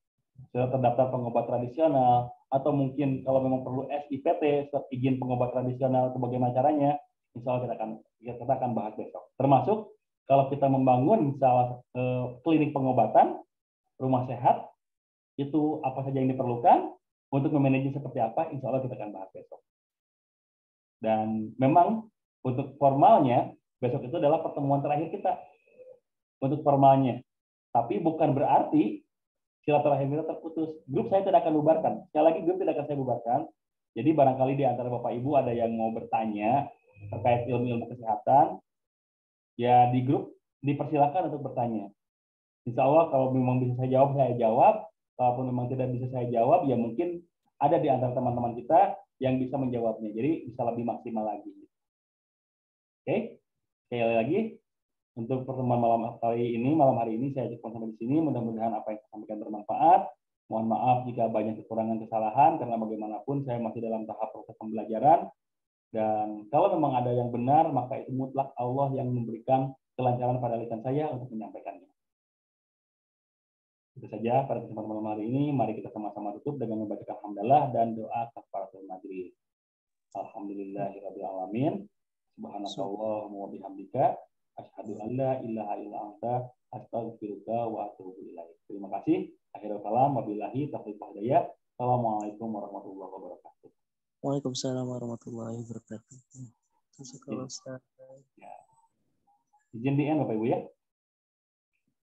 surat terdaftar pengobat tradisional, atau mungkin kalau memang perlu SIPT, surat izin pengobat tradisional, itu bagaimana caranya. Insya Allah kita akan bahas besok. Termasuk kalau kita membangun misalnya klinik pengobatan, rumah sehat, itu apa saja yang diperlukan untuk memanage seperti apa, insya Allah kita akan bahas besok. Dan memang untuk formalnya, besok itu adalah pertemuan terakhir kita untuk formalnya. Tapi bukan berarti silaturahim kita terputus. Grup saya tidak akan bubarkan. Sekali lagi, grup tidak akan saya bubarkan. Jadi barangkali di antara Bapak Ibu ada yang mau bertanya terkait ilmu-ilmu kesehatan, ya di grup dipersilakan untuk bertanya. Insya Allah kalau memang bisa saya jawab, saya jawab. Kalaupun memang tidak bisa saya jawab, ya mungkin ada di antara teman-teman kita yang bisa menjawabnya. Jadi bisa lebih maksimal lagi. Oke, sekali lagi untuk pertemuan malam hari ini saya cukupkan sampai di sini. Mudah-mudahan apa yang saya sampaikan bermanfaat. Mohon maaf jika banyak kekurangan kesalahan karena bagaimanapun saya masih dalam tahap proses pembelajaran. Dan kalau memang ada yang benar, maka itu mutlak Allah yang memberikan kelancaran pada lisan saya untuk menyampaikannya. Itu saja pada kesempatan malam hari ini. Mari kita sama-sama tutup dengan membacakan hamdalah dan doa kafaratul majlis. Alhamdulillahirabbil alamin. Subhanakallahumma wa bihamdika asyhadu an la ilaha illa anta astaghfiruka wa atubu ilaik. Terima kasih. Akhirul kalam, wabillahi taufiq wal hidayah. Assalamualaikum warahmatullahi wabarakatuh. Waalaikumsalam warahmatullahi wabarakatuh. Ya. Izin di end Bapak Ibu ya.